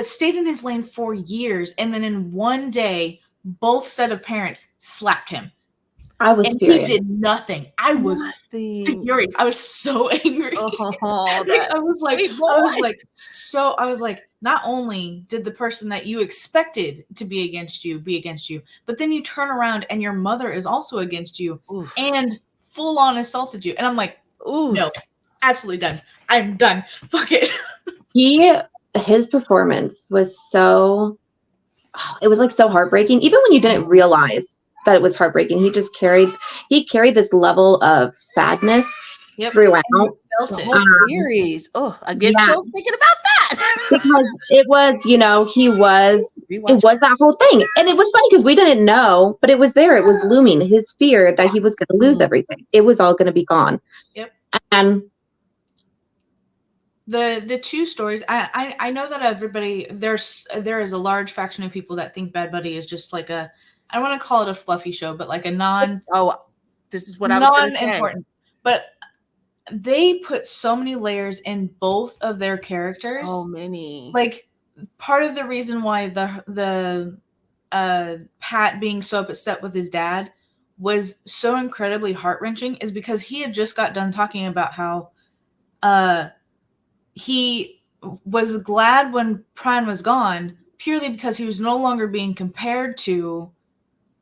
stayed in his lane for years, and then in one day, both set of parents slapped him. I was furious. He did nothing. I was furious. I was so angry. I was like, not only did the person that you expected to be against you, but then you turn around and your mother is also against you and full on assaulted you. And I'm like, no, absolutely done. I'm done. Fuck it. His performance was so heartbreaking. Even when you didn't realize that it was heartbreaking, he carried this level of sadness throughout the whole series. I get chills thinking about that. Because it was that whole thing. And it was funny because we didn't know, but it was there. It was looming. His fear that he was going to lose everything. It was all going to be gone. Yep. And the 2 stories, I know that everybody, there is a large faction of people that think Bad Buddy is just like I don't want to call it a fluffy show, but like a this is what I was going to say. Non-important. But they put so many layers in both of their characters. So many. Like, part of the reason why the Pat being so upset with his dad was so incredibly heart-wrenching is because he had just got done talking about how he was glad when Prine was gone purely because he was no longer being compared to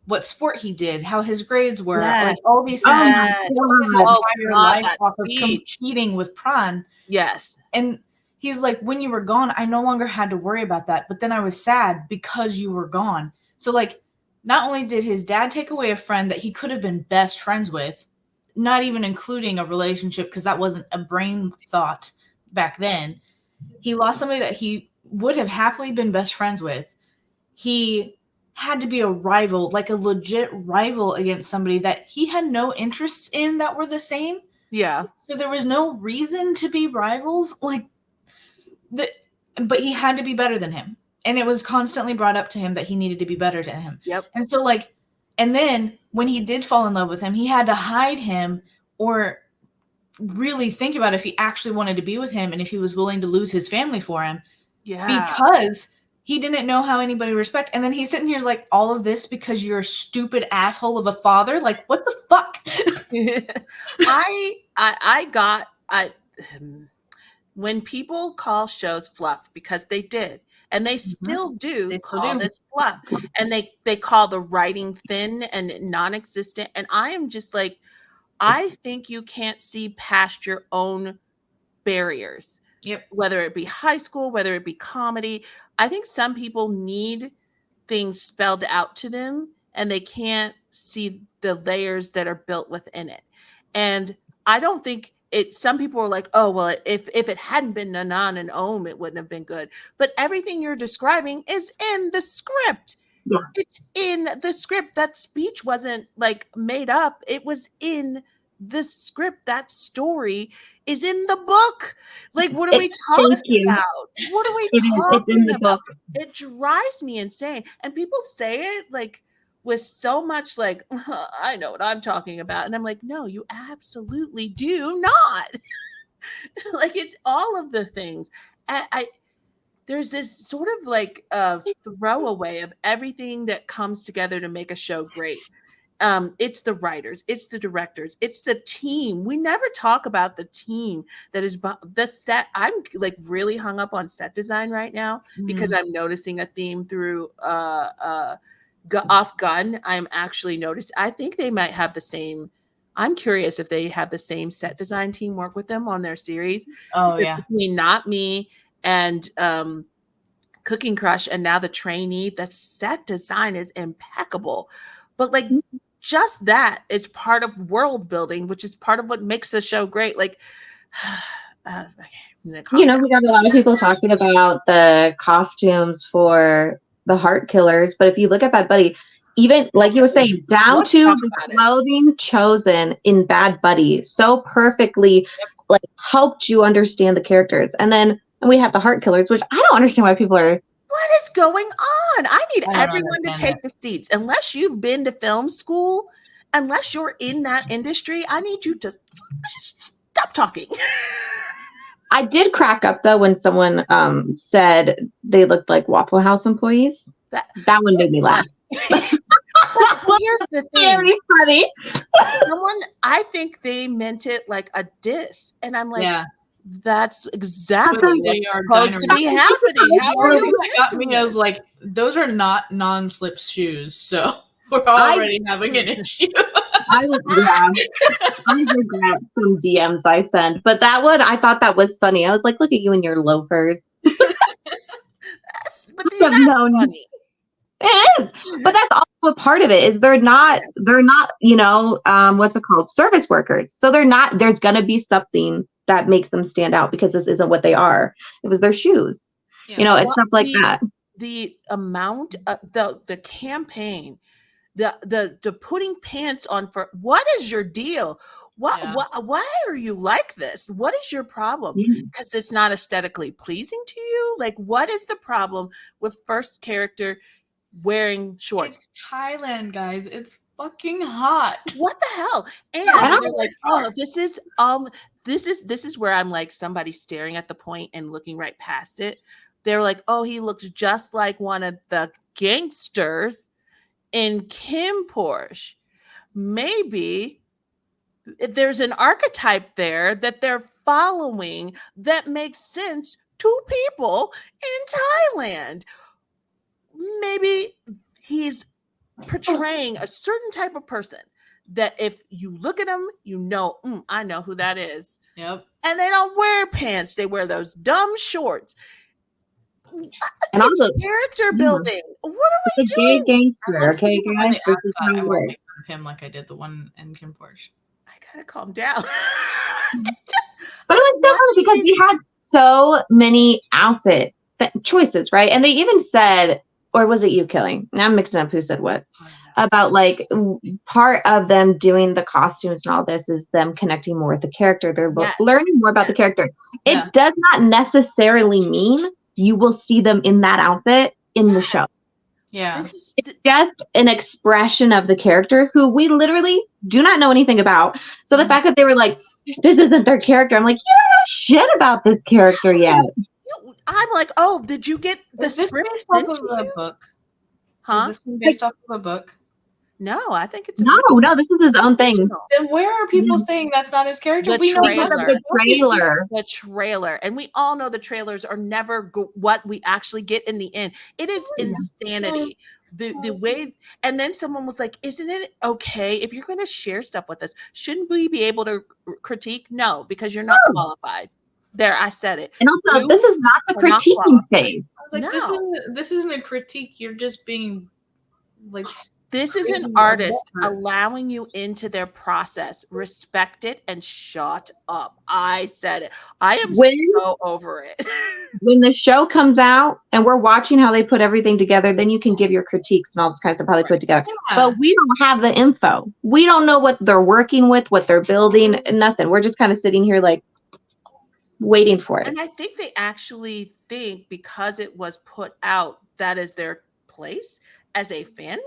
what sport he did, how his grades were, like all these things. Yes. His Oh, entire God, life that off of speech. competing with Prine. Yes. And he's like, when you were gone, I no longer had to worry about that. But then I was sad because you were gone. So, like, not only did his dad take away a friend that he could have been best friends with, not even including a relationship because that wasn't a brain thought back then. He lost somebody that he would have happily been best friends with. He had to be a rival, like a legit rival against somebody that he had no interests in that were the same. Yeah. So there was no reason to be rivals. Like, but he had to be better than him. And it was constantly brought up to him that he needed to be better than him. Yep. And so, like, and then when he did fall in love with him, he had to hide him or really think about if he actually wanted to be with him and if he was willing to lose his family for him. Yeah. Because he didn't know how anybody respect. And then he's sitting here like, all of this because you're a stupid asshole of a father. Like, what the fuck? When people call shows fluff, because they did, and they still do call this fluff, and they call the writing thin and non-existent, and I am just like, I think you can't see past your own barriers. Yep. Whether it be high school, whether it be comedy. I think some people need things spelled out to them and they can't see the layers that are built within it. And I don't think some people are like, oh, well, if it hadn't been Nanan and Om, it wouldn't have been good. But everything you're describing is in the script. Yeah. It's in the script. That speech wasn't like made up. It was in the script. That story is in the book. Like, what are we talking about? What are we talking about? It drives me insane. And people say it like with so much like, I know what I'm talking about. And I'm like, no, you absolutely do not. Like, it's all of the things. There's this sort of like throwaway of everything that comes together to make a show great. It's the writers, it's the directors, it's the team. We never talk about the team that is the set. I'm like really hung up on set design right now because I'm noticing a theme through Off Gun. I'm actually noticing. I think they might have the same. I'm curious if they have the same set design team work with them on their series. Oh, because yeah. between Not Me and Cooking Crush and now the trainee, the set design is impeccable. But like just that is part of world building, which is part of what makes the show great. Like, okay, we got a lot of people talking about the costumes for the Heart Killers, but if you look at Bad Buddy, even like you were saying, down to the clothing chosen in Bad Buddy so perfectly like helped you understand the characters. And then we have the Heart Killers, which I don't understand why people are. What is going on? I need everyone to take the seats. Unless you've been to film school, unless you're in that industry, I need you to stop talking. I did crack up though when someone said they looked like Waffle House employees. That one made me laugh. Here's the thing. Very funny. I think they meant it like a diss, and I'm like, yeah. That's exactly what's supposed to be happening. How are you? Got me. I was like, those are not non-slip shoes, so we're already having an issue. I regret some DMs I sent, but that one I thought that was funny. I was like, look at you in your loafers. That's funny. It is, but that's also a part of it. Is they're not, what's it called, service workers. So they're not. There's gonna be something that makes them stand out because this isn't what they are. It was their shoes. Yeah. It's stuff like that. The amount of the campaign, the putting pants on for what is your deal? Why are you like this? What is your problem? Because it's not aesthetically pleasing to you. Like, what is the problem with first character wearing shorts? It's Thailand, guys. It's fucking hot. What the hell? And they're like, oh, this is where I'm like somebody staring at the point and looking right past it. They're like, oh, he looks just like one of the gangsters in Kim Porsche. Maybe there's an archetype there that they're following that makes sense to people in Thailand. Maybe he's portraying a certain type of person that if you look at them, you know, I know who that is. Yep. And they don't wear pants. They wear those dumb shorts. And it's character building. What are we doing? Gay gangster, okay, guys? This is how it I won't works. make fun of him like I did the one in Kim Porsche. I gotta calm down. But it was definitely because we had so many outfit choices, right? And they even said, or was it you, Killing? Now I'm mixing up who said what. About like part of them doing the costumes and all this is them connecting more with the character. They're learning more about the character. It does not necessarily mean you will see them in that outfit in the show. Yeah. It's just an expression of the character who we literally do not know anything about. So the fact that they were like, this isn't their character, I'm like, you don't know shit about this character yet. I'm like, oh, did you get the script based off of a book? Huh? Is this based off of a book? No, I think it's no. This is his own thing. Then where are people saying that's not his character? The trailer, and we all know the trailers are never what we actually get in the end. It is insanity. The way, and then someone was like, "Isn't it okay if you're going to share stuff with us? Shouldn't we be able to critique?" No, because you're not qualified. There, I said it. And also, this is not the critiquing phase. I was like, this isn't a critique. You're just being like. This is an artist allowing you into their process. Respect it and shut up. I said it. I am so over it. When the show comes out and we're watching how they put everything together, then you can give your critiques and all this kind of stuff, how they put it together. Yeah. But we don't have the info. We don't know what they're working with, what they're building, nothing. We're just kind of sitting here like waiting for it. And I think they actually think because it was put out, that is their place as a fan.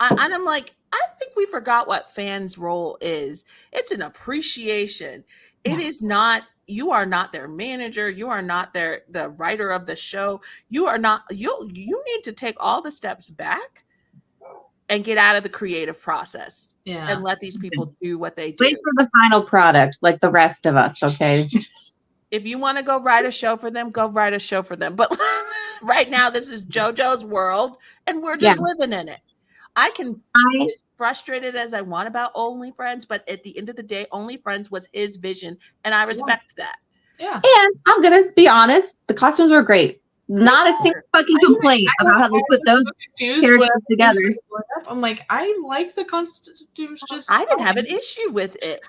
And I'm like, I think we forgot what fans' role is. It's an appreciation. It is not, you are not their manager. You are not the writer of the show. You are not, you need to take all the steps back and get out of the creative process and let these people do what they do. Wait for the final product, like the rest of us, okay? If you want to go write a show for them, go write a show for them. But right now, this is JoJo's world, and we're just living in it. I can be as frustrated as I want about OnlyFriends, but at the end of the day, OnlyFriends was his vision, and I respect that. Yeah. And I'm going to be honest, the costumes were great. Not a single fucking complaint about how they put those characters together. I'm like, I like the costumes. Just I didn't have an issue with it.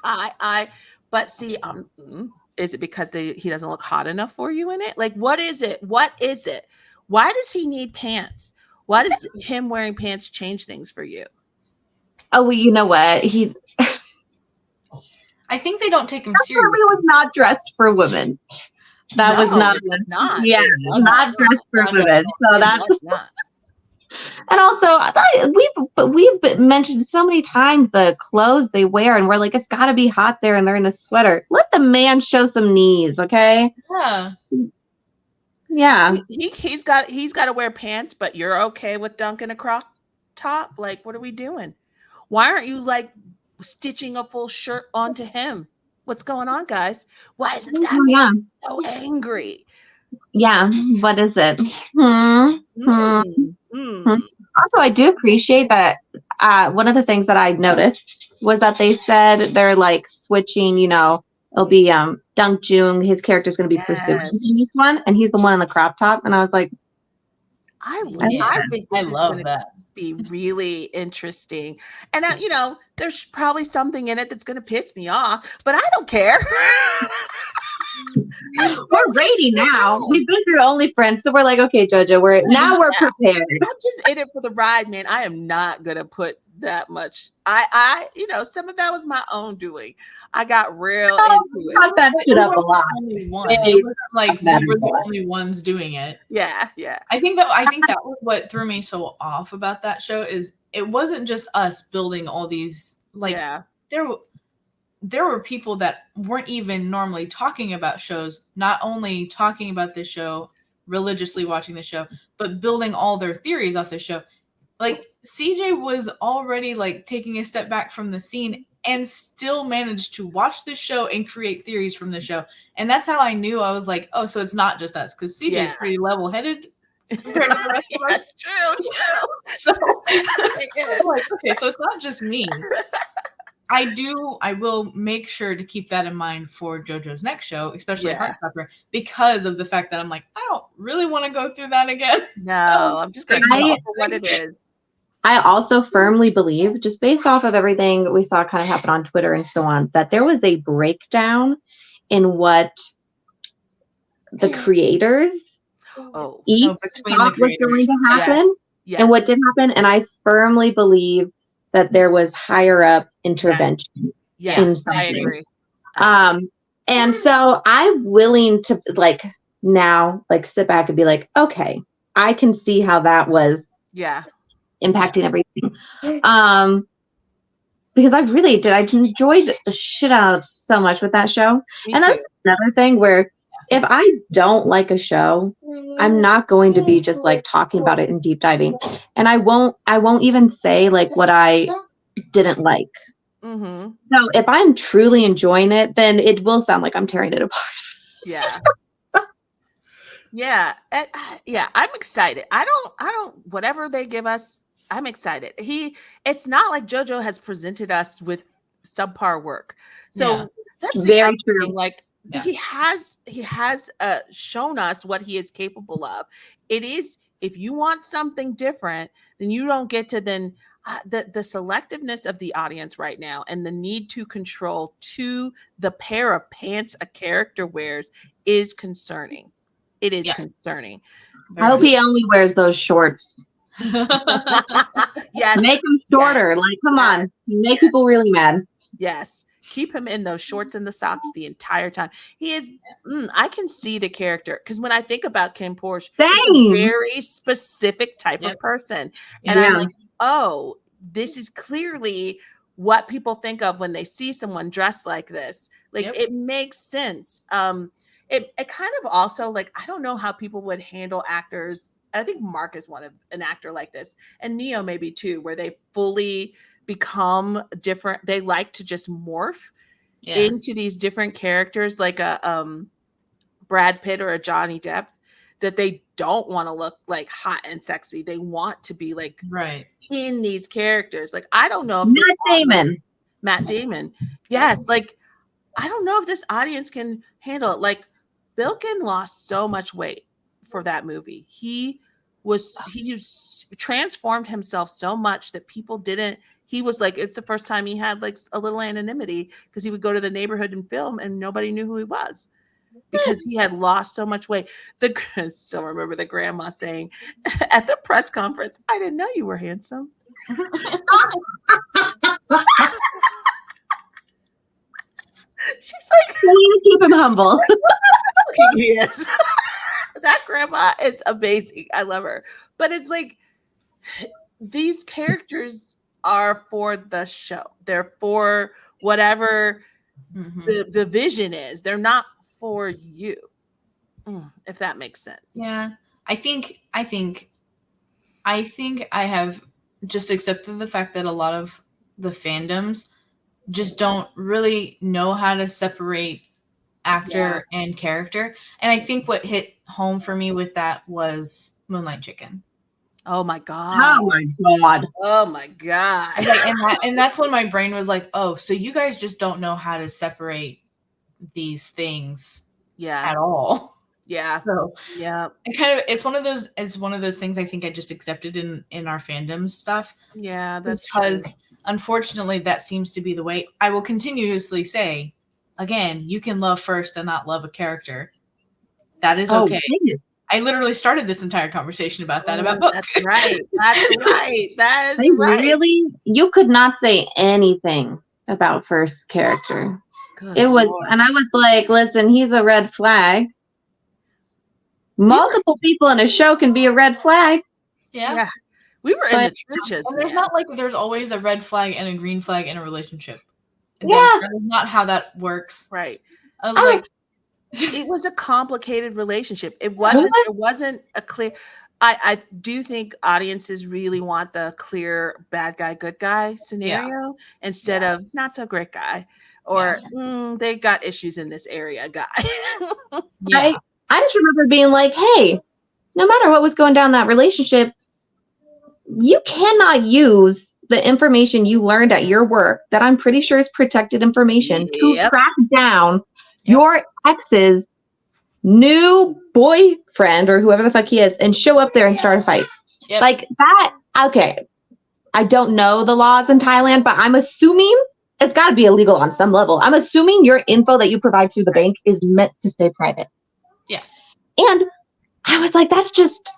But see, is it because he doesn't look hot enough for you in it? Like, what is it? What is it? Why does he need pants? Why does him wearing pants change things for you? Oh, well, you know what? I think they don't take him seriously. He was not dressed for women. That was not. Yeah, not dressed for women. So that's. And also, I thought we've mentioned so many times the clothes they wear, and we're like, it's got to be hot there, and they're in a sweater. Let the man show some knees, okay? Yeah. Yeah, he's got to wear pants, but you're okay with dunking a crop top? Like, what are we doing? Why aren't you like stitching a full shirt onto him? What's going on, guys? Why isn't that so angry? Yeah, what is it? Also, I do appreciate that. One of the things that I noticed was that they said they're like switching, it'll be Dunk Jung, his character's going to be pursuing in this one, and he's the one in the crop top. And I was like, I think this is going to be really interesting. And there's probably something in it that's going to piss me off, but I don't care. We're ready now. We've been through OnlyFriends, so we're like, okay, JoJo, we're prepared. I'm just in it for the ride, man. I am not gonna put that much. I some of that was my own doing. I got real into it. I that shit up a lot. It wasn't like we were the only ones doing it. Yeah. I think that was what threw me so off about that show is it wasn't just us building all these there were people that weren't even normally talking about shows, not only talking about this show, religiously watching the show, but building all their theories off the show. Like CJ was already like taking a step back from the scene and still managed to watch the show and create theories from the show. And that's how I knew. I was like, oh, so it's not just us, because CJ's pretty level-headed compared to the rest of us. That's true. So I'm like, okay, so it's not just me. I will make sure to keep that in mind for JoJo's next show, especially Heartstopper, because of the fact that I'm like, I don't really want to go through that again. No, I'm just going to tell for what it is. I also firmly believe, just based off of everything we saw kind of happen on Twitter and so on, that there was a breakdown in what the creators each thought was going to happen and what did happen. And I firmly believe that there was higher up intervention. Yes, I agree. And so I'm willing to now sit back and be like, okay, I can see how that was impacting everything. Because I really did. I enjoyed the shit out of so much with that show. And that's another thing where if I don't like a show, I'm not going to be just talking about it and deep diving. And I won't even say what I didn't like. Mm-hmm. So if I'm truly enjoying it, then it will sound like I'm tearing it apart. Yeah. I'm excited. I don't, whatever they give us, I'm excited. It's not like JoJo has presented us with subpar work. So that's very true. He has shown us what he is capable of. It is, if you want something different, then you don't get to the selectiveness of the audience right now and the need to control to the pair of pants a character wears is concerning. It is concerning. I hope he only wears those shorts. Yes. Make them shorter. Come on. Make people really mad. Yes. Keep him in those shorts and the socks the entire time. He is, I can see the character. Because when I think about Ken Porsche, he's a very specific type of person. And I'm like, oh, this is clearly what people think of when they see someone dressed like this. It makes sense. It kind of also, I don't know how people would handle actors. I think Mark is an actor like this. And Neo maybe too, where they fully become different. They like to just morph into these different characters, like a Brad Pitt or a Johnny Depp, that they don't want to look hot and sexy. They want to be in these characters. I don't know if Matt Damon. Yes. I don't know if this audience can handle it. Bilkin lost so much weight for that movie. He transformed himself so much that people didn't. He was it's the first time he had a little anonymity, because he would go to the neighborhood and film and nobody knew who he was because he had lost so much weight. I still remember the grandma saying at the press conference, "I didn't know you were handsome." She's like, "You keep him humble." Yes. That grandma is amazing. I love her. But it's these characters are for the show. They're for whatever the vision is. They're not for you. If that makes sense. Yeah. I think I have just accepted the fact that a lot of the fandoms just don't really know how to separate actor and character. And I think what hit home for me with that was Moonlight Chicken. Oh my God. Oh my God. Oh my God. And that's when my brain was like, oh, so you guys just don't know how to separate these things at all. Yeah. So and it's one of those things I think I just accepted in our fandom stuff. Yeah, that's because true. Unfortunately that seems to be the way. I will continuously say, again, you can love first and not love a character. That is okay. I literally started this entire conversation about that, about books. That's right. That's right. That is right. Really, you could not say anything about first character. Good Lord. And I was like, listen, he's a red flag. Multiple people in a show can be a red flag. Yeah. We were in the trenches. And there's not there's always a red flag and a green flag in a relationship. Yeah. That is not how that works. Right. I was it was a complicated relationship. It wasn't, there wasn't a clear, I do think audiences really want the clear bad guy, good guy scenario instead of not so great guy or they got issues in this area guy. I just remember being like, hey, no matter what was going down in that relationship, you cannot use the information you learned at your work that I'm pretty sure is protected information to track down your ex's new boyfriend or whoever the fuck he is and show up there and start a fight. Like that. Okay. I don't know the laws in Thailand, but I'm assuming it's got to be illegal on some level. I'm assuming your info that you provide to the bank is meant to stay private. Yeah. And I was like, that's just,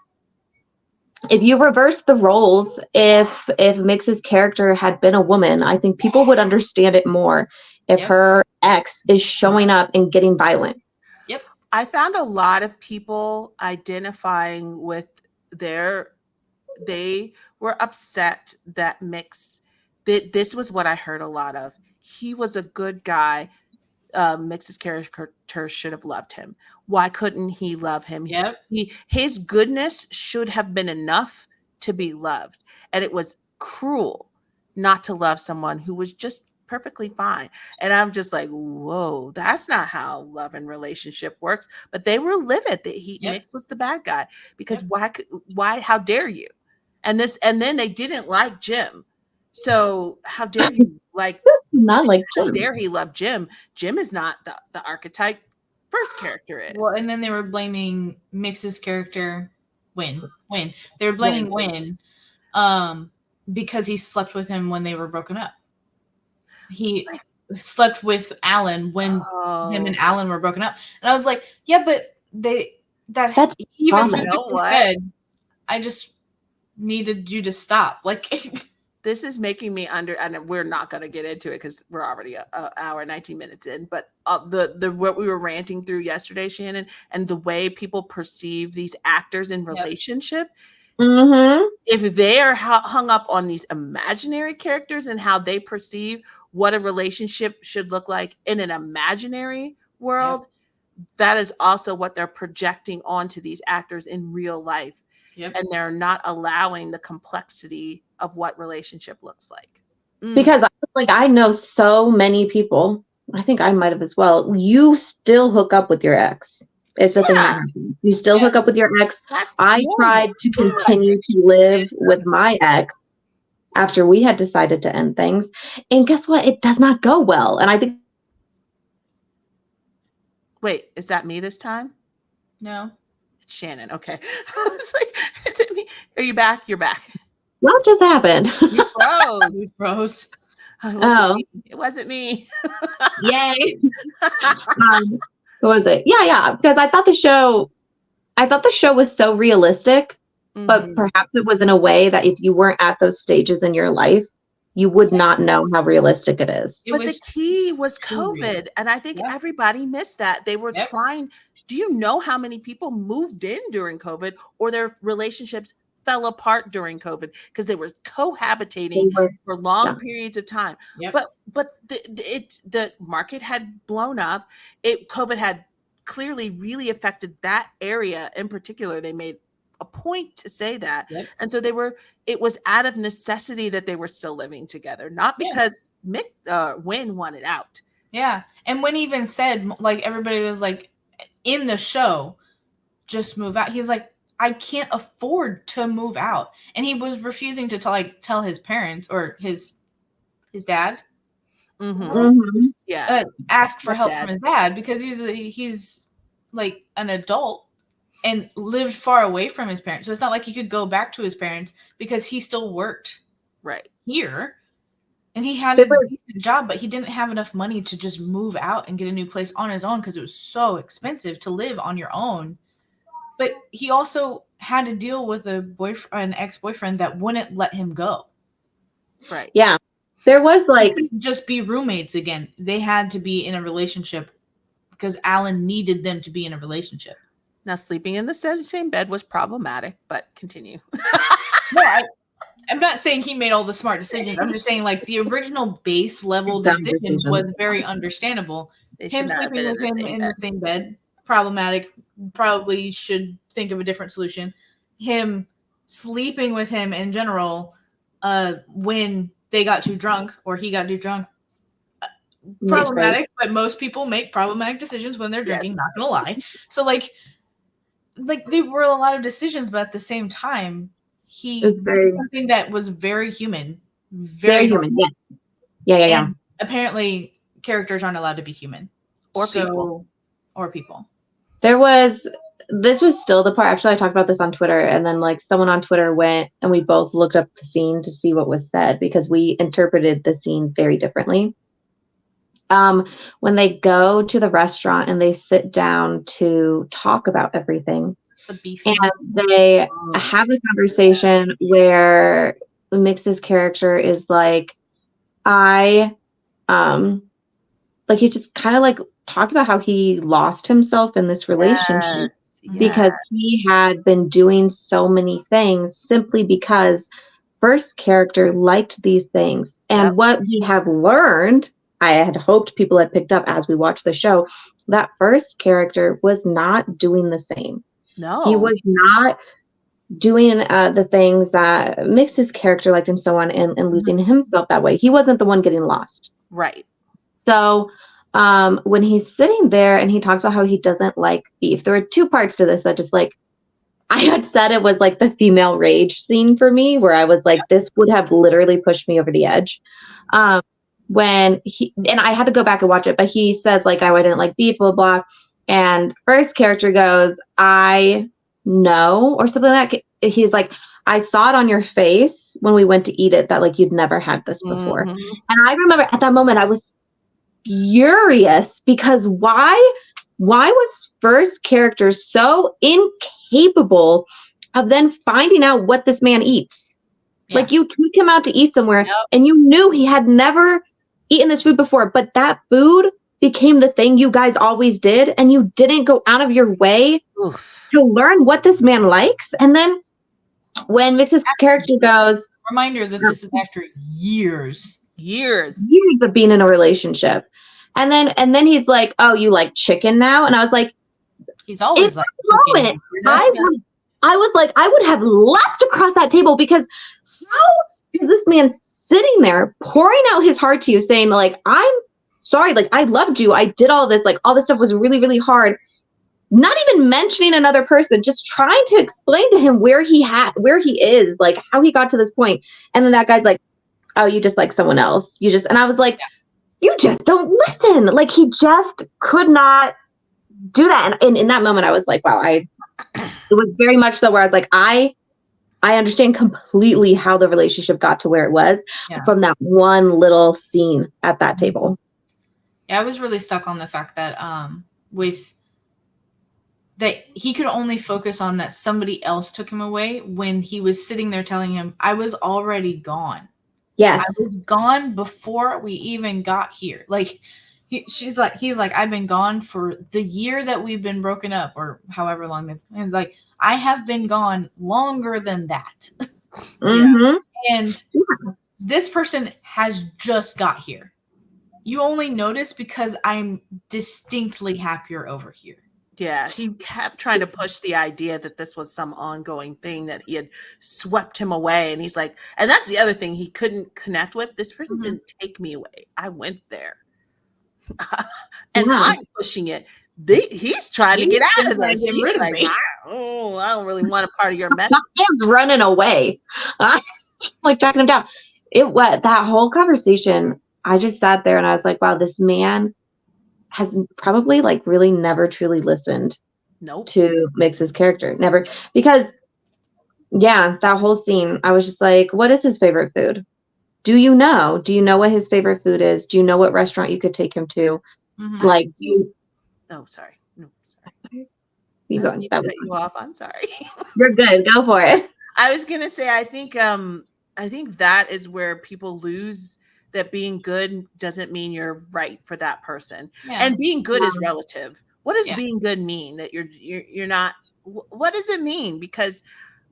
if you reverse the roles, if Mix's character had been a woman, I think people would understand it more if her ex is showing up and getting violent. Yep. I found a lot of people identifying with they were upset that Mix, this was what I heard a lot of. He was a good guy. Mix's character should have loved him. Why couldn't he love him? Yep. His goodness should have been enough to be loved. And it was cruel not to love someone who was just perfectly fine. And I'm just like, whoa, that's not how love and relationship works. But they were livid that Mix was the bad guy because why, how dare you? And then they didn't like Jim. So how dare you not like Jim? How dare he love Jim? Jim is not the archetype first character is. Well, and then they were blaming Mix's character, Win. They were blaming Win because he slept with him when they were broken up. He slept with Alan when him and Alan were broken up. And I was like, yeah, but that's he even specifically said, I just needed you to stop. Like this is making me and we're not going to get into it because we're already an hour, 19 minutes in, but what we were ranting through yesterday, Shannon, and the way people perceive these actors in relationship, if they are hung up on these imaginary characters and how they perceive what a relationship should look like in an imaginary world, that is also what they're projecting onto these actors in real life. And they're not allowing the complexity of what relationship looks like. Because I know so many people, I think I might have as well, you still hook up with your ex. It's a thing that happens. You still hook up with your ex. I tried to continue to live with my ex after we had decided to end things. And guess what? It does not go well. And I think. Wait, is that me this time? No. Shannon. Okay. I was like, is it me? Are you back? You're back. What just happened? You froze. You froze. It wasn't me. Yay. What was it? Yeah. Because I thought the show was so realistic, but perhaps it was in a way that if you weren't at those stages in your life, you would not know how realistic it is. But the key was COVID. And I think everybody missed that. They were trying. Do you know how many people moved in during COVID or their relationships fell apart during COVID because they were cohabitating for long periods of time? But the market had blown up. COVID had clearly really affected that area in particular. They made a point to say that. And so it was out of necessity that they were still living together, not because Win wanted out. Yeah. And Win even said, like, everybody was like, in the show, just move out. He's like, I can't afford to move out. And he was refusing to tell his parents or his dad. Ask for help from his dad because he's like an adult and lived far away from his parents. So it's not like he could go back to his parents because he still worked here. And he had a decent job, but he didn't have enough money to just move out and get a new place on his own because it was so expensive to live on your own. But he also had to deal with an ex-boyfriend that wouldn't let him go. Right. Yeah. There was just be roommates again. They had to be in a relationship because Alan needed them to be in a relationship. Now, sleeping in the same bed was problematic, but continue. No, I'm not saying he made all the smart decisions. I'm just saying, like, the original base level decision was very understandable. Him sleeping with him in the same bed problematic, probably should think of a different solution. Him sleeping with him in general, when they got too drunk or he got too drunk, problematic, but most people make problematic decisions when they're drinking, not gonna lie. So like they were a lot of decisions, but at the same time, he did something that was very human. Very human, yes. Yeah. Apparently characters aren't allowed to be human. Or people. This was still the part, actually I talked about this on Twitter, and then like someone on Twitter went and we both looked up the scene to see what was said because we interpreted the scene very differently. When they go to the restaurant and they sit down to talk about everything, and they have a conversation where Mix's character is like, like he's just kind of like talking about how he lost himself in this relationship because he had been doing so many things simply because first character liked these things. And what we have learned, I had hoped people had picked up as we watched the show, that first character was not doing the same. No. He was not doing the things that Mix's character liked and so on, and losing himself that way. He wasn't the one getting lost. Right. So when he's sitting there and he talks about how he doesn't like beef, there were two parts to this that just like, I had said it was like the female rage scene for me, where I was like, this would have literally pushed me over the edge. When and I had to go back and watch it, but he says like, oh, I didn't like beef, blah, blah. And first character goes, I know, or something like that. He's like, I saw it on your face when we went to eat it that like you'd never had this before. And I remember at that moment I was furious because why was first character so incapable of then finding out what this man eats? Like you took him out to eat somewhere and you knew he had never eaten this food before, but that food became the thing you guys always did, and you didn't go out of your way to learn what this man likes. And then when Mix's character goes, reminder that this is after years of being in a relationship, and then he's like, oh, you like chicken now? And I was like, he's always like moment I was like, I would have left across that table, because how is this man sitting there pouring out his heart to you, saying like, I'm sorry, like I loved you, I did all this, like all this stuff was really, really hard, not even mentioning another person, just trying to explain to him where he is, like how he got to this point. And then that guy's like, oh, you just like someone else, and I was like, you just don't listen. Like he just could not do that. And in that moment I was like, wow, it was very much so where I was like, I understand completely how the relationship got to where it was from that one little scene at that table. Yeah, I was really stuck on the fact that that he could only focus on that somebody else took him away when he was sitting there telling him, I was already gone. Yes. I was gone before we even got here. Like he's like, I've been gone for the year that we've been broken up, or however long. And like, I have been gone longer than that. And this person has just got here. You only notice because I'm distinctly happier over here. Yeah, he kept trying to push the idea that this was some ongoing thing, that he had swept him away. And he's like, and that's the other thing he couldn't connect with. This person didn't take me away. I went there. And I'm pushing it. He's trying to get out of this. He's like, I don't really want a part of your mess. He's running away. Like tracking him down. That whole conversation, I just sat there and I was like, wow, this man has probably like really never truly listened to Mix's character. Never. Because that whole scene, I was just like, what is his favorite food? Do you know what his favorite food is? Do you know what restaurant you could take him to? Like, sorry. No, sorry. You going? That cut you off. I'm sorry. You're good. Go for it. I was gonna say, I think that is where people lose, that being good doesn't mean you're right for that person. And being good is relative. What does being good mean? That you're not, what does it mean? Because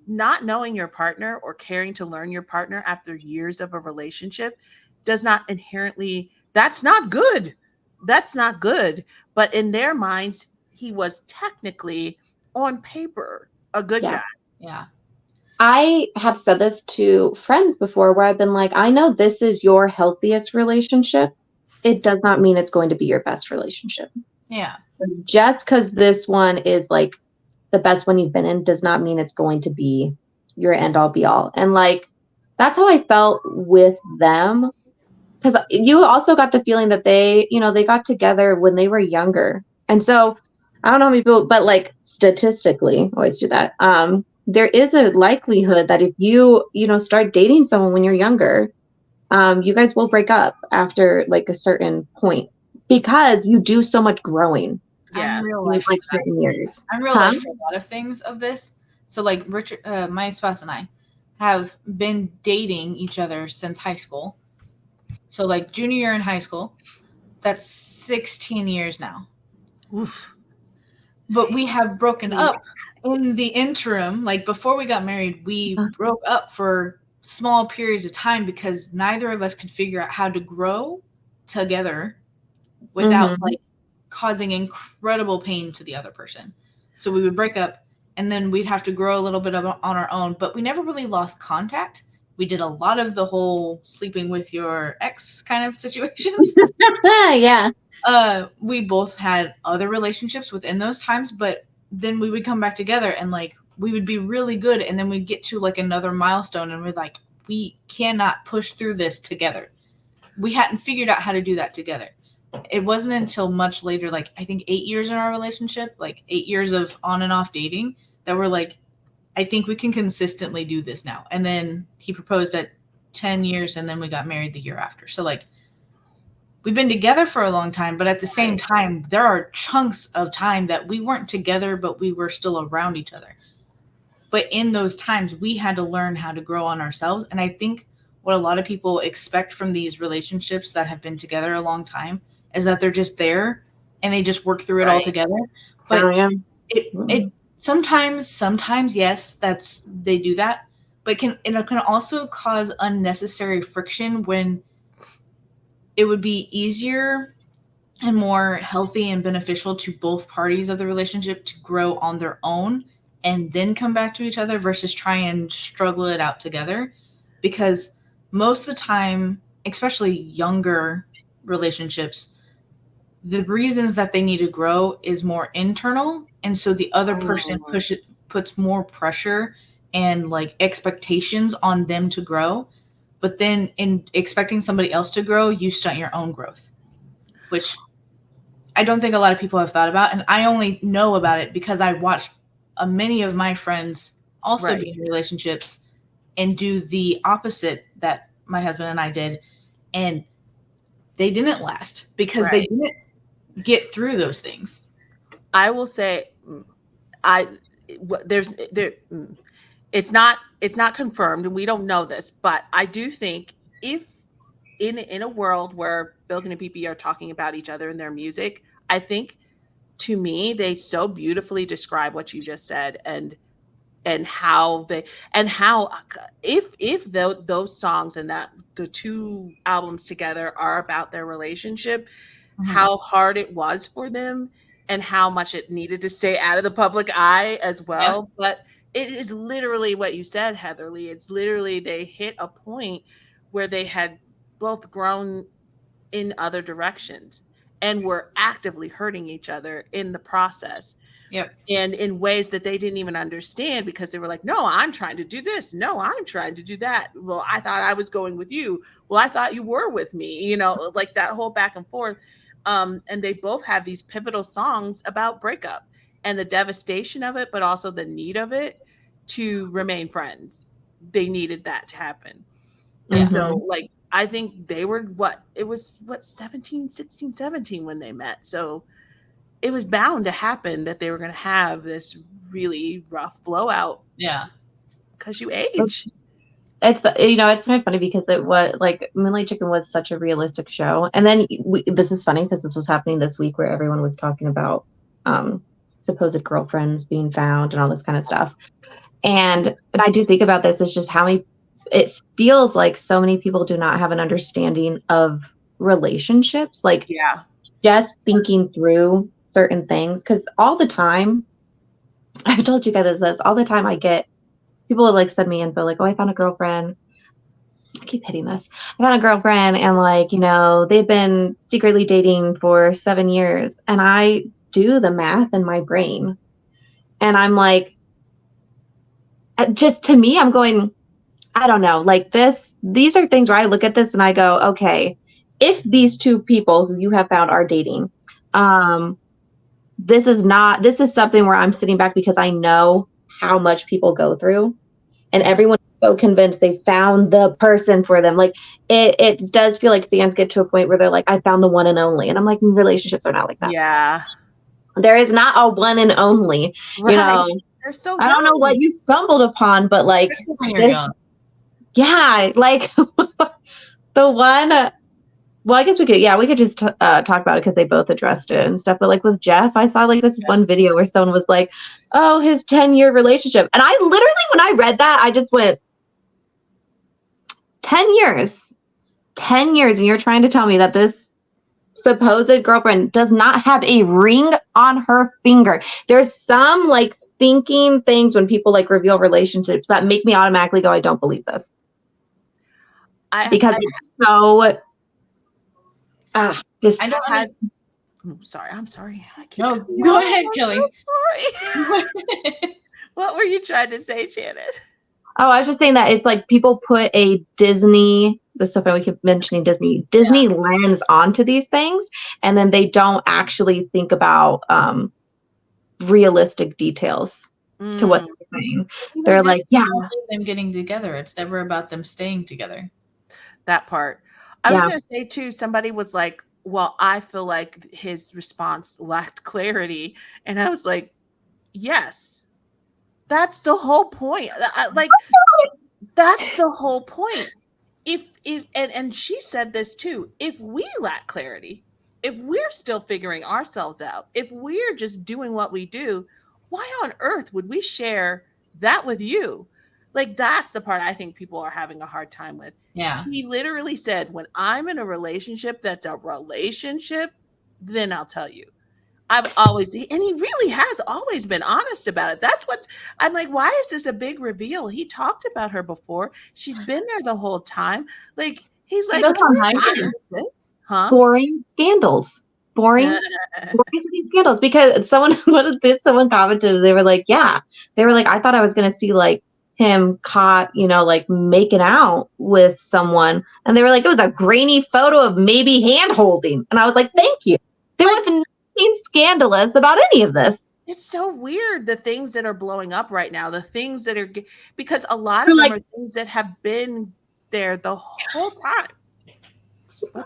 not knowing your partner or caring to learn your partner after years of a relationship does not inherently, that's not good. But in their minds, he was technically on paper a good guy. Yeah. I have said this to friends before where I've been like, I know this is your healthiest relationship. It does not mean it's going to be your best relationship. Yeah. Just because this one is like the best one you've been in does not mean it's going to be your end all be all. And like, that's how I felt with them. Because you also got the feeling that they, you know, they got together when they were younger. And so I don't know how many people, but like statistically, always do that. There is a likelihood that if you, you know, start dating someone when you're younger, you guys will break up after like a certain point because you do so much growing. Yeah. I'm real in life. like certain years. I'm real life for a lot of things of this. So like Richard, my spouse and I have been dating each other since high school. So like junior year in high school, that's 16 years now. Oof. But we have broken up in the interim. Like before we got married, we broke up for small periods of time because neither of us could figure out how to grow together without like causing incredible pain to the other person. So we would break up and then we'd have to grow a little bit on our own, but we never really lost contact. We did a lot of the whole sleeping with your ex kind of situations. Yeah. We both had other relationships within those times, but then we would come back together and like we would be really good, and then we'd get to like another milestone and we're like, we cannot push through this together. We hadn't figured out how to do that together. It wasn't until much later, like I think 8 years in our relationship, like 8 years of on and off dating, that we're like, I think we can consistently do this now. And then he proposed at 10 years and then we got married the year after. So like we've been together for a long time, but at the same time, there are chunks of time that we weren't together, but we were still around each other. But in those times, we had to learn how to grow on ourselves. And I think what a lot of people expect from these relationships that have been together a long time is that they're just there and they just work through it all together. But it sometimes, yes, they do that, but it can also cause unnecessary friction when it would be easier and more healthy and beneficial to both parties of the relationship to grow on their own and then come back to each other versus try and struggle it out together. Because most of the time, especially younger relationships, the reasons that they need to grow is more internal. And so the other person puts more pressure and like expectations on them to grow. But then in expecting somebody else to grow, you stunt your own growth, which I don't think a lot of people have thought about. And I only know about it because I watched many of my friends also be in relationships and do the opposite that my husband and I did. And they didn't last because they didn't get through those things. I will say it's not confirmed and we don't know this, but I do think if in a world where Bilgen and PP are talking about each other in their music, I think to me they so beautifully describe what you just said and how if those songs and that the two albums together are about their relationship, how hard it was for them and how much it needed to stay out of the public eye as well. But it is literally what you said, Heatherly. It's literally they hit a point where they had both grown in other directions and were actively hurting each other in the process. Yep. And in ways that they didn't even understand because they were like, no, I'm trying to do this. No, I'm trying to do that. Well, I thought I was going with you. Well, I thought you were with me, you know, like that whole back and forth. And they both have these pivotal songs about breakup and the devastation of it, but also the need of it to remain friends. They needed that to happen. And so like, I think they were 16, 17 when they met. So it was bound to happen that they were going to have this really rough blowout. Yeah. Because you age. It's, you know, it's kind of funny because it was like Moonlight Chicken was such a realistic show. And then this is funny because this was happening this week where everyone was talking about supposed girlfriends being found and all this kind of stuff. And I do think about this is just how it feels like so many people do not have an understanding of relationships. Like, just thinking through certain things. Because all the time, I've told you guys this, all the time I get people will like send me info like, oh, I found a girlfriend. I keep hitting this. I found a girlfriend and like, they've been secretly dating for 7 years. And I do the math in my brain. And I'm like, just to me, I'm going, I don't know, like these are things where I look at this and I go, okay, if these two people who you have found are dating, this is something where I'm sitting back because I know how much people go through and everyone is so convinced they found the person for them. Like it does feel like fans get to a point where they're like, I found the one and only. And I'm like, relationships are not like that. Yeah. There is not a one and only, Right. They're so young. I don't know what you stumbled upon, but like, when you're young. Yeah, like the one, well, I guess we could just talk about it because they both addressed it and stuff. But like with Jeff, I saw like this one video where someone was like, oh, his 10-year relationship. And I literally, when I read that, I just went, 10 years. 10 years. And you're trying to tell me that this supposed girlfriend does not have a ring on her finger. There's some like thinking things when people like reveal relationships that make me automatically go, I don't believe this. Because it's so just. I'm sorry. I can't. No, go ahead, Kelly. Sorry. What were you trying to say, Janet? Oh, I was just saying that it's like people put a Disney. This stuff we keep mentioning Disney lens onto these things, and then they don't actually think about realistic details to what they're saying. They're like, yeah, them getting together. It's never about them staying together. That part. I was going to say too, somebody was like, well, I feel like his response lacked clarity. And I was like, yes, that's the whole point. That's the whole point. And she said this too, if we lack clarity, if we're still figuring ourselves out, if we're just doing what we do, why on earth would we share that with you? Like, that's the part I think people are having a hard time with. Yeah. He literally said, when I'm in a relationship that's a relationship, then I'll tell you. And he really has always been honest about it. That's what I'm like, why is this a big reveal? He talked about her before. She's been there the whole time. Like, he's like, boring scandals. Boring scandals. Because someone commented, they were like, I thought I was going to see like him caught, like making out with someone. And they were like, it was a grainy photo of maybe hand holding. And I was like, thank you. There was nothing scandalous about any of this. It's so weird, the things that are blowing up right now, the things that are, because a lot of them are things that have been there the whole time.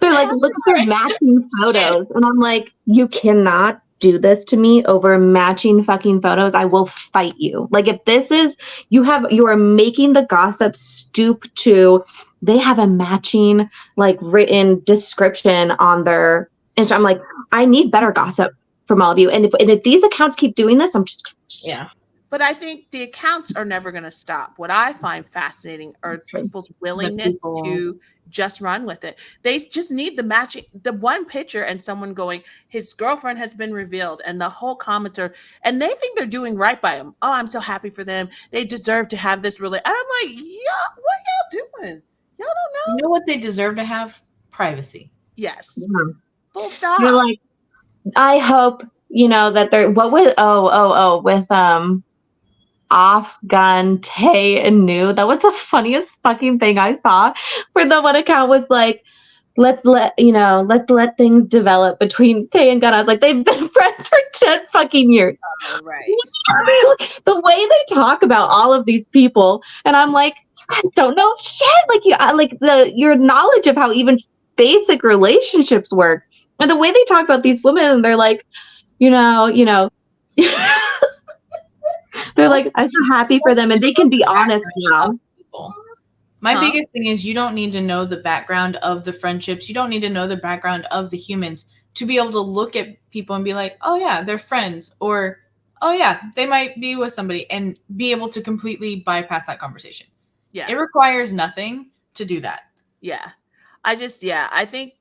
They're like, look at their matching photos. And I'm like, you cannot do this to me over matching fucking photos. I will fight you. Like, if this is, you are making the gossip stoop to, they have a matching, like, written description on their Instagram. I'm like, I need better gossip from all of you. And if these accounts keep doing this, I'm just. Yeah. But I think the accounts are never going to stop. What I find fascinating are people's willingness to just run with it. They just need the one picture and someone going, his girlfriend has been revealed, and the whole comments are, and they think they're doing right by him. Oh, I'm so happy for them. They deserve to have this really. And I'm like, yeah, what y'all doing? Y'all don't know. You know what they deserve to have? Privacy. Yes. Yeah. Full stop. You're like, I hope, that they're, with Off Gun, Tay, and New. That was the funniest fucking thing I saw, where the one account was like, let's let things develop between Tay and Gun. I was like, they've been friends for 10 fucking years. Oh, right. The way they talk about all of these people, and I'm like, you guys don't know shit. Your knowledge of how even basic relationships work, and the way they talk about these women, and they're like, they're like, I'm so happy for them, and they can be honest now. My biggest thing is, you don't need to know the background of the friendships. You don't need to know the background of the humans to be able to look at people and be like, oh yeah, they're friends, or oh yeah, they might be with somebody, and be able to completely bypass that conversation. Yeah. It requires nothing to do that. Yeah. I think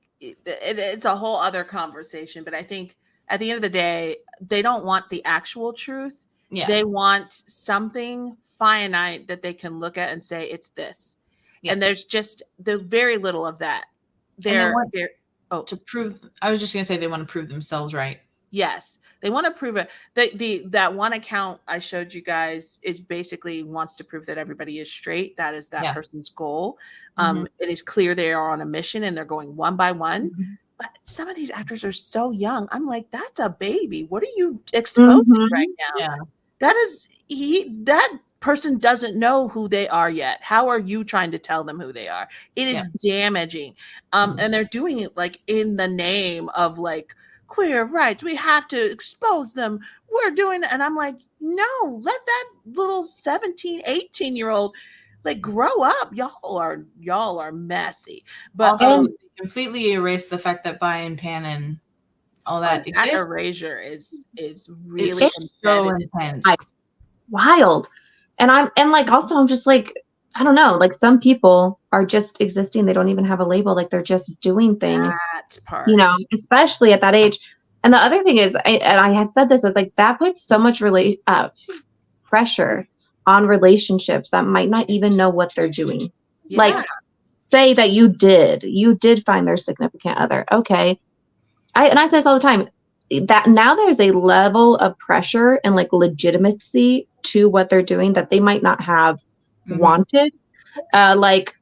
it's a whole other conversation, but I think at the end of the day, they don't want the actual truth. Yeah. They want something finite that they can look at and say it's this. Yeah. And there's very little of that. They're to prove. I was just gonna say they want to prove themselves right. Yes, they want to prove it. That one account I showed you guys is basically wants to prove that everybody is straight. That is that person's goal. It is clear they are on a mission and they're going one by one. But some of these actors are so young. I'm like, that's a baby. What are you exposing right now? Yeah. That person doesn't know who they are yet. How are you trying to tell them who they are? It is damaging. And they're doing it like in the name of like queer rights. We have to expose them. We're doing it. And I'm like, no, let that little 17, 18-year-old like grow up. Y'all are messy. But also completely erase the fact that bi and pan and all that. That erasure is really so intense. Wild. And also I'm just like, I don't know, like some people are just existing. They don't even have a label. Like they're just doing things, that part. Especially at that age. And the other thing is, I had said this, I was like, that puts so much pressure on relationships that might not even know what they're doing. Yeah. Like say that you did find their significant other. Okay. I say this all the time, that now there's a level of pressure and like legitimacy to what they're doing that they might not have wanted. Like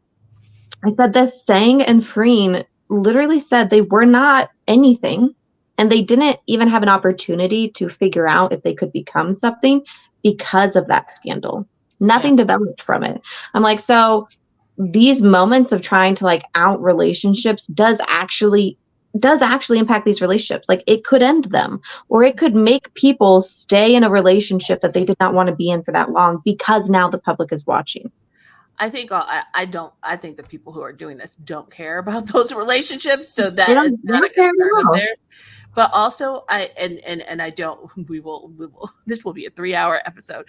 I said, this Sang and Freen literally said they were not anything, and they didn't even have an opportunity to figure out if they could become something because of that scandal. Nothing developed from it. I'm like, so these moments of trying to like out relationships does actually impact these relationships. Like it could end them, or it could make people stay in a relationship that they did not want to be in for that long because now the public is watching. I think I think the people who are doing this don't care about those relationships. So that is not a concern of theirs. But also I don't, we will, this will be a 3-hour episode,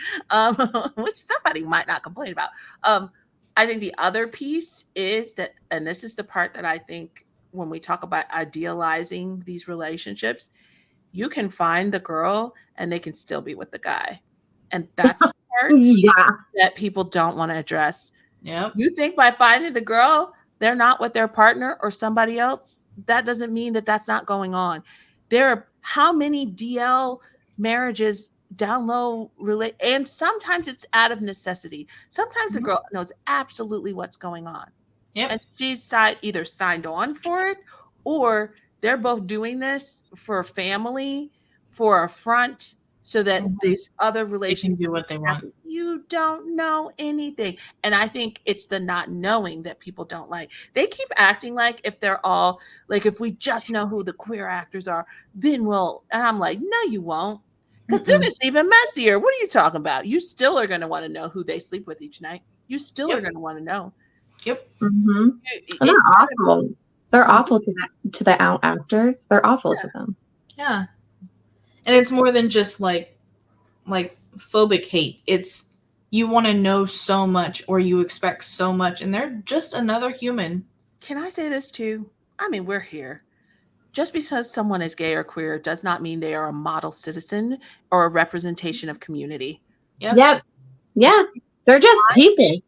which somebody might not complain about. I think the other piece is that, and this is the part that I think when we talk about idealizing these relationships, you can find the girl and they can still be with the guy. And that's the part that people don't want to address. Yep. You think by finding the girl, they're not with their partner or somebody else. That doesn't mean that that's not going on. There are how many DL marriages down low and sometimes it's out of necessity. Sometimes the girl knows absolutely what's going on. Yep. And she's either signed on for it, or they're both doing this for a family, for a front, so that these other relationships can do what they want. You don't know anything. And I think it's the not knowing that people don't like. They keep acting like if they're all like, if we just know who the queer actors are, then we'll, and I'm like, no, you won't. Because then it's even messier. What are you talking about? You still are going to want to know who they sleep with each night. You still are going to want to know. Yep. They're awful. They're awful to the out actors. They're awful to them. Yeah. And it's more than just like phobic hate. It's you want to know so much, or you expect so much, and they're just another human. Can I say this too? I mean, we're here. Just because someone is gay or queer does not mean they are a model citizen or a representation of community. Yep. Yeah. They're just people.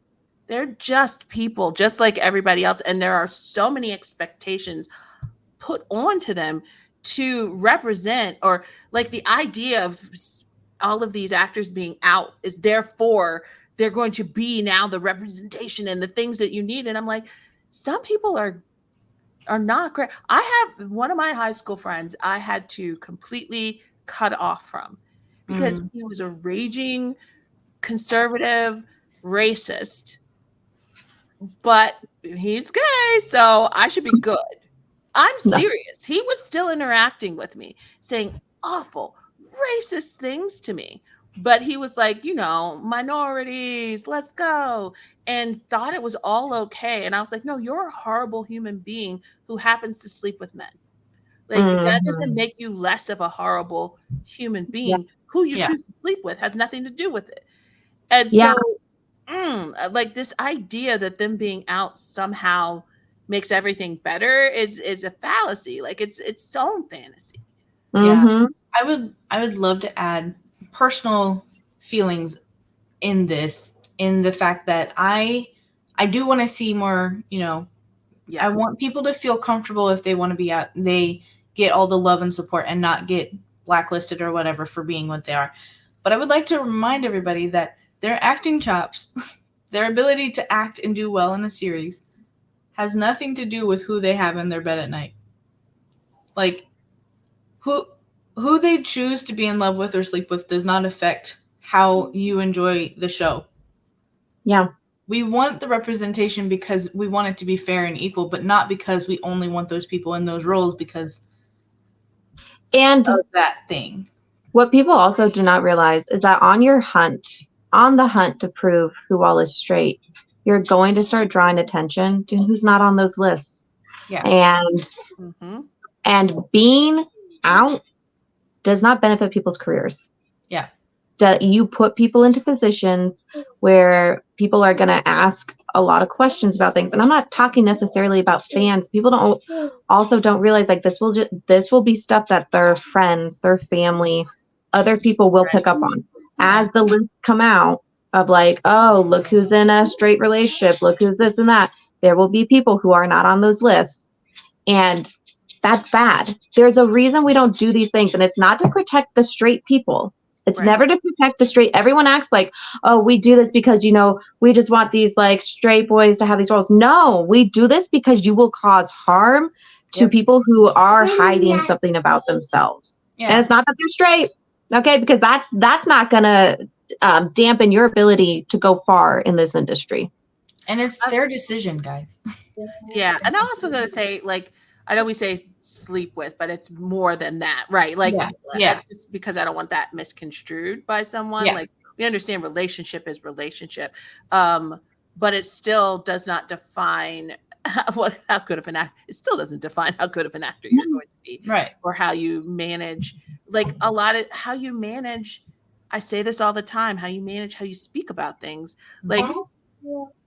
They're just people, just like everybody else. And there are so many expectations put onto them to represent, or like the idea of all of these actors being out is therefore they're going to be now the representation and the things that you need. And I'm like, some people are not great. I have one of my high school friends I had to completely cut off from because he was a raging conservative racist, but he's gay, so I should be good. I'm serious. He was still interacting with me, saying awful, racist things to me. But he was like, minorities, let's go. And thought it was all okay. And I was like, no, you're a horrible human being who happens to sleep with men. Like, that doesn't make you less of a horrible human being. Who you choose to sleep with has nothing to do with it. And so, like this idea that them being out somehow makes everything better is a fallacy. Like it's its own fantasy. Yeah. I would love to add personal feelings in this, in the fact that I do want to see more, you know, I want people to feel comfortable if they want to be out, they get all the love and support and not get blacklisted or whatever for being what they are. But I would like to remind everybody that their acting chops, their ability to act and do well in a series, has nothing to do with who they have in their bed at night. Like, who they choose to be in love with or sleep with does not affect how you enjoy the show. Yeah. We want the representation because we want it to be fair and equal, but not because we only want those people in those roles because and of that thing. What people also do not realize is that on the hunt to prove who all is straight, you're going to start drawing attention to who's not on those lists. Yeah. And being out does not benefit people's careers. Yeah. You put people into positions where people are going to ask a lot of questions about things. And I'm not talking necessarily about fans. People don't realize like this will be stuff that their friends, their family, other people will pick up on as the lists come out of like, oh, look who's in a straight relationship. Look who's this and that. There will be people who are not on those lists. And that's bad. There's a reason we don't do these things. And it's not to protect the straight people. It's never to protect the straight. Everyone acts like, oh, we do this because, you know, we just want these like straight boys to have these roles. No, we do this because you will cause harm to people who are hiding something about themselves. Yeah. And it's not that they're straight. Okay. Because that's not going to dampen your ability to go far in this industry. And it's their decision, guys. Yeah. And I'm also going to say, like, I know we say sleep with, but it's more than that, right? Like, just because I don't want that misconstrued by someone. Like, we understand relationship is relationship, but it still does not define how good of an actor. It still doesn't define how good of an actor you're going to be, right? Or how you manage, like a lot of how you manage. I say this all the time: how you manage, how you speak about things, like.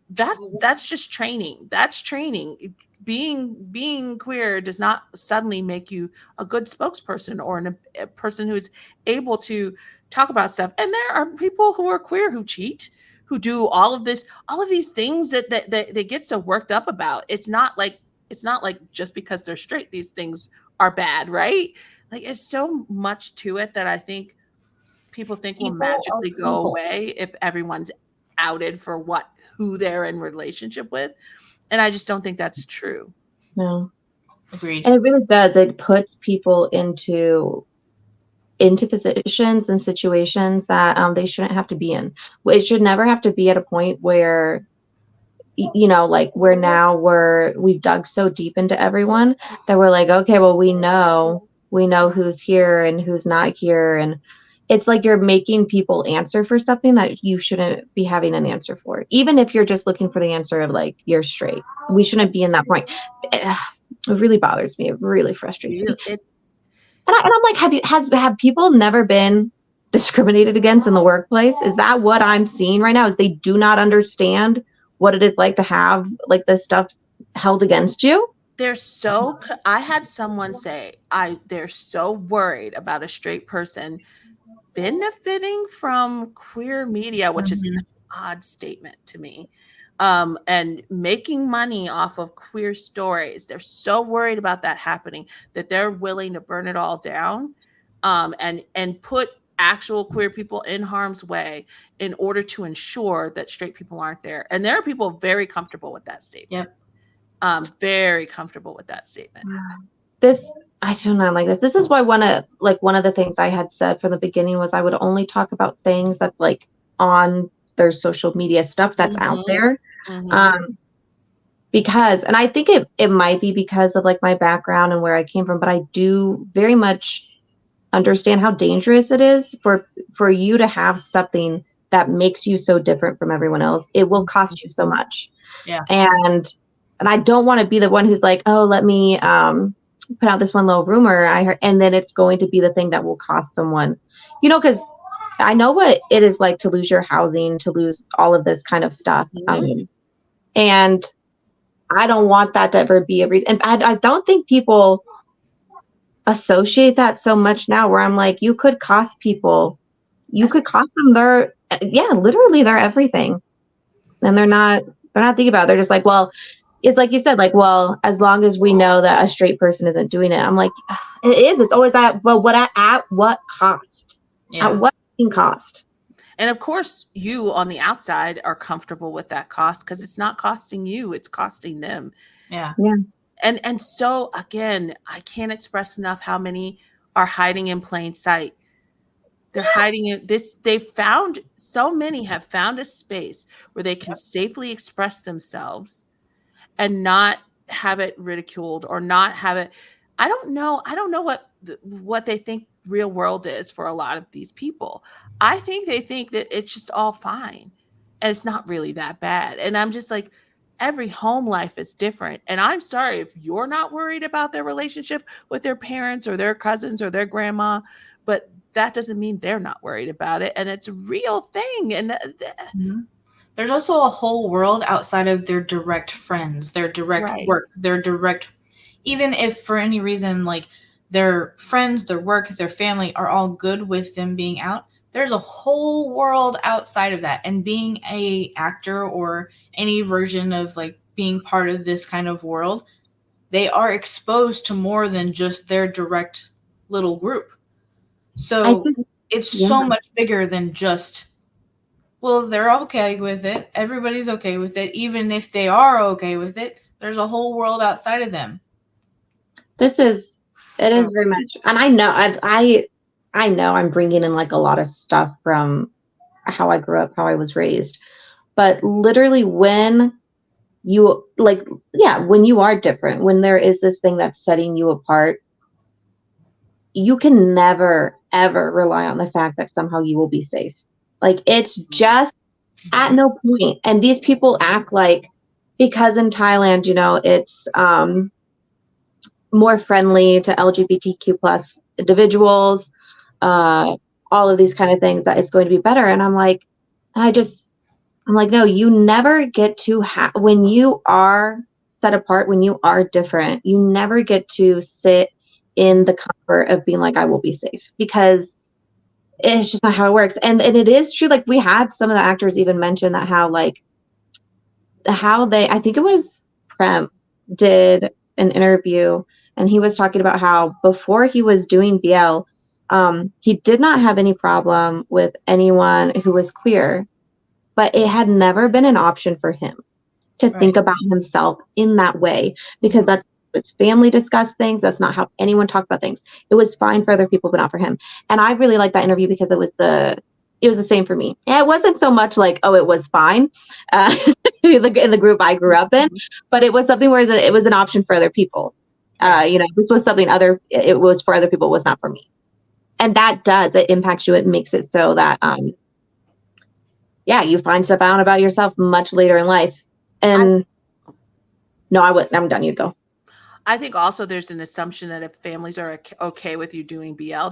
That's just training. That's training. Being queer does not suddenly make you a good spokesperson or a person who's able to talk about stuff. And there are people who are queer who cheat, who do all of these things that they get so worked up about. It's not like just because they're straight, these things are bad, right? Like it's so much to it that I think people think will magically go away if everyone's outed for who they're in relationship with. And I just don't think that's true. No. Agreed. And it really does. It puts people into positions and situations that they shouldn't have to be in. It should never have to be at a point where, you know, like we've dug so deep into everyone that we're like, okay, well, we know who's here and who's not here. And it's like you're making people answer for something that you shouldn't be having an answer for. Even if you're just looking for the answer of like, you're straight. We shouldn't be in that point. It really bothers me. It really frustrates me. And I'm like, have people never been discriminated against in the workplace? Is that what I'm seeing right now? Is they do not understand what it is like to have like this stuff held against you? I had someone say, they're so worried about a straight person benefiting from queer media, which is an odd statement to me, and making money off of queer stories. They're so worried about that happening that they're willing to burn it all down, and put actual queer people in harm's way in order to ensure that straight people aren't there. And there are people very comfortable with that statement. Very comfortable with that statement. I do not like this. This is why one of the things I had said from the beginning was I would only talk about things that's like on their social media stuff that's out there. Because, and I think it might be because of like my background and where I came from, but I do very much understand how dangerous it is for you to have something that makes you so different from everyone else. It will cost you so much. Yeah. And I don't want to be the one who's like, oh, let me put out this one little rumor I heard, and then it's going to be the thing that will cost someone, you know, because I know what it is like to lose your housing, to lose all of this kind of stuff. And I don't want that to ever be a reason. And I don't think people associate that so much now, where I'm like, you could cost them their, literally their everything. And they're not thinking about it. They're just like, well, it's like you said, like, well, as long as we know that a straight person isn't doing it. I'm like, it is. It's always at, well, at what cost? Yeah. At what cost? And of course, you on the outside are comfortable with that cost because it's not costing you, it's costing them. Yeah. And so again, I can't express enough how many are hiding in plain sight. They're hiding in this. So many have found a space where they can safely express themselves and not have it ridiculed or not have it. I don't know what they think real world is for a lot of these people. I think they think that it's just all fine and it's not really that bad. And I'm just like, every home life is different. And I'm sorry if you're not worried about their relationship with their parents or their cousins or their grandma, but that doesn't mean they're not worried about it. And it's a real thing. And there's also a whole world outside of their direct friends, their direct work, their direct, even if for any reason, like their friends, their work, their family are all good with them being out. There's a whole world outside of that. And being a actor or any version of like being part of this kind of world, they are exposed to more than just their direct little group. So it's so much bigger than just, well, they're okay with it. Everybody's okay with it. Even if they are okay with it, there's a whole world outside of them. It is very much. And I know, I know I'm bringing in like a lot of stuff from how I grew up, how I was raised. But literally when you when you are different, when there is this thing that's setting you apart, you can never, ever rely on the fact that somehow you will be safe. Like, it's just at no point. And these people act like, because in Thailand, it's more friendly to LGBTQ plus individuals, all of these kind of things, that it's going to be better. And I'm like, no, you never get to when you are set apart, when you are different, you never get to sit in the comfort of being like, I will be safe, because it's just not how it works. And it is true. Like, we had some of the actors even mention that how I think it was Prem did an interview, and he was talking about how before he was doing BL, he did not have any problem with anyone who was queer, but it had never been an option for him to think about himself in that way, because that's his family discussed things. That's not how anyone talked about things. It was fine for other people, but not for him. And I really liked that interview because it was the same for me. And it wasn't so much like, oh, it was fine in the group I grew up in, but it was something where it was an option for other people. This was something it was for other people, it was not for me. And that it impacts you. It makes it so that, you find stuff out about yourself much later in life. And I'm done. You go. I think also there's an assumption that if families are okay with you doing BL,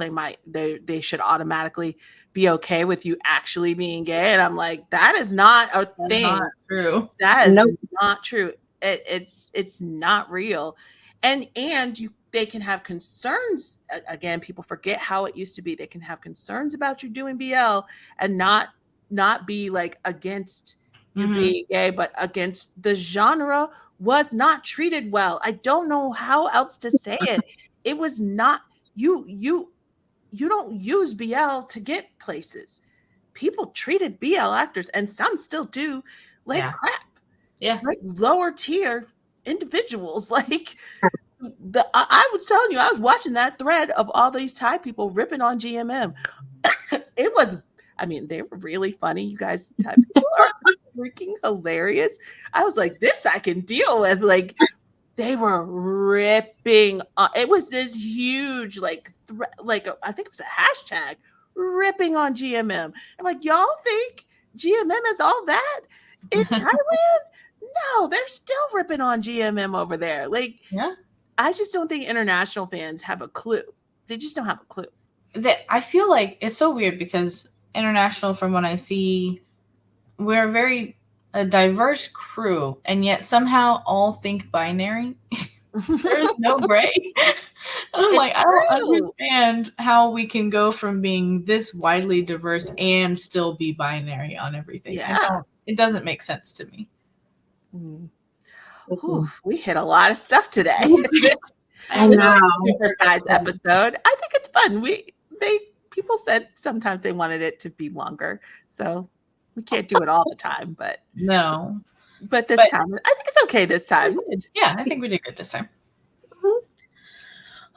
they should automatically be okay with you actually being gay. And I'm like, that is not a thing. Not true. That is not true. It's not real. And they can have concerns. Again, people forget how it used to be. They can have concerns about you doing BL and not be like against you being gay, but against the genre was not treated well. I don't know how else to say it. It was not, you don't use BL to get places. People treated BL actors, and some still do, like crap. Yeah. Like lower tier individuals. Like I was telling you, I was watching that thread of all these Thai people ripping on GMM. It was, they were really funny. You guys, Thai people are freaking hilarious. I was like, this I can deal with. Like, they were ripping. It was this huge, I think it was a hashtag, ripping on GMM. I'm like, y'all think GMM is all that in Thailand? No, they're still ripping on GMM over there. Like, I just don't think international fans have a clue. They just don't have a clue. I feel like it's so weird because international, from what I see, we're very a diverse crew, and yet somehow all think binary. There's no gray. And I'm It's like, I don't true. understand how we can go from being this widely diverse and still be binary on everything. Yeah. It doesn't make sense to me. Mm. Mhm. Whew, we hit a lot of stuff today. I This is know. a super size episode. I think it's fun. People said sometimes they wanted it to be longer, so we can't do it all the time. But No. this time, I think it's okay. This time, Yeah, I think we did good this time. Mhm.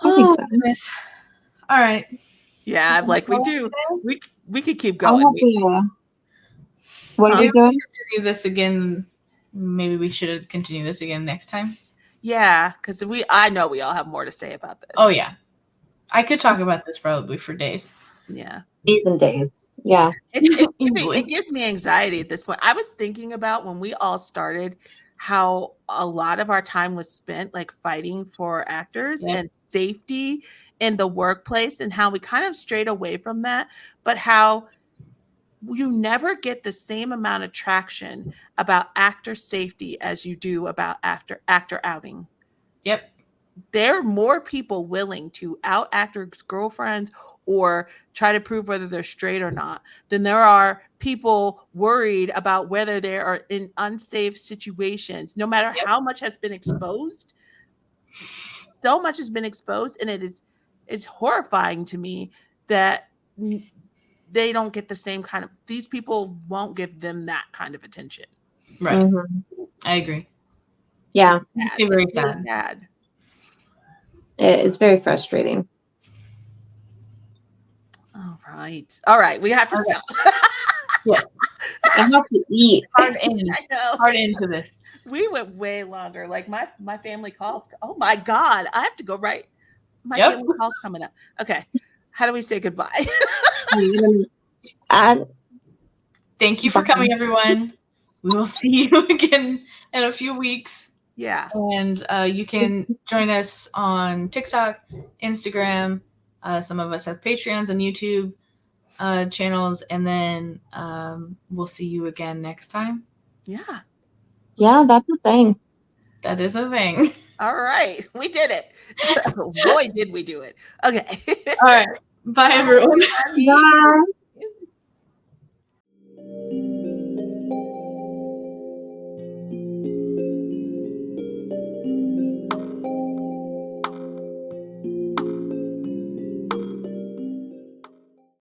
I Oh, think so. goodness. All right. yeah, like we do. We could keep I'll going. have to, what are Maybe you doing? continue this again. Maybe we should continue this again next time. Yeah, because I know we all have more to say about this. Oh yeah, I could talk about this probably for days. Yeah, Days and days. Yeah. it gives me anxiety at this point. I was thinking about when we all started, how a lot of our time was spent like fighting for actors and safety in the workplace, and how we kind of strayed away from that, but how you never get the same amount of traction about actor safety as you do about actor outing. Yep. There are more people willing to out actors' girlfriends or try to prove whether they're straight or not than there are people worried about whether they are in unsafe situations, no matter how much has been exposed. So much has been exposed, and it's horrifying to me that they don't get the same kind of, these people won't give them that kind of attention. Right. Mm-hmm. I agree. Yeah. It's sad. It's very It's really sad. sad. It's very frustrating. All right. We have to stop. Yes. I have to eat. Hard end. I know. Hard into this. We went way longer. Like my family calls. Oh my God. I have to go right. My Yep. family calls coming up. Okay. How do we say goodbye? Thank you for coming, everyone. We will see you again in a few weeks. Yeah. And you can join us on TikTok, Instagram. Some of us have Patreons and YouTube channels. And then we'll see you again next time. Yeah. Yeah, that's a thing. That is a thing. All right. We did it. Boy, did we do it. Okay. All right. Bye, everyone. Bye.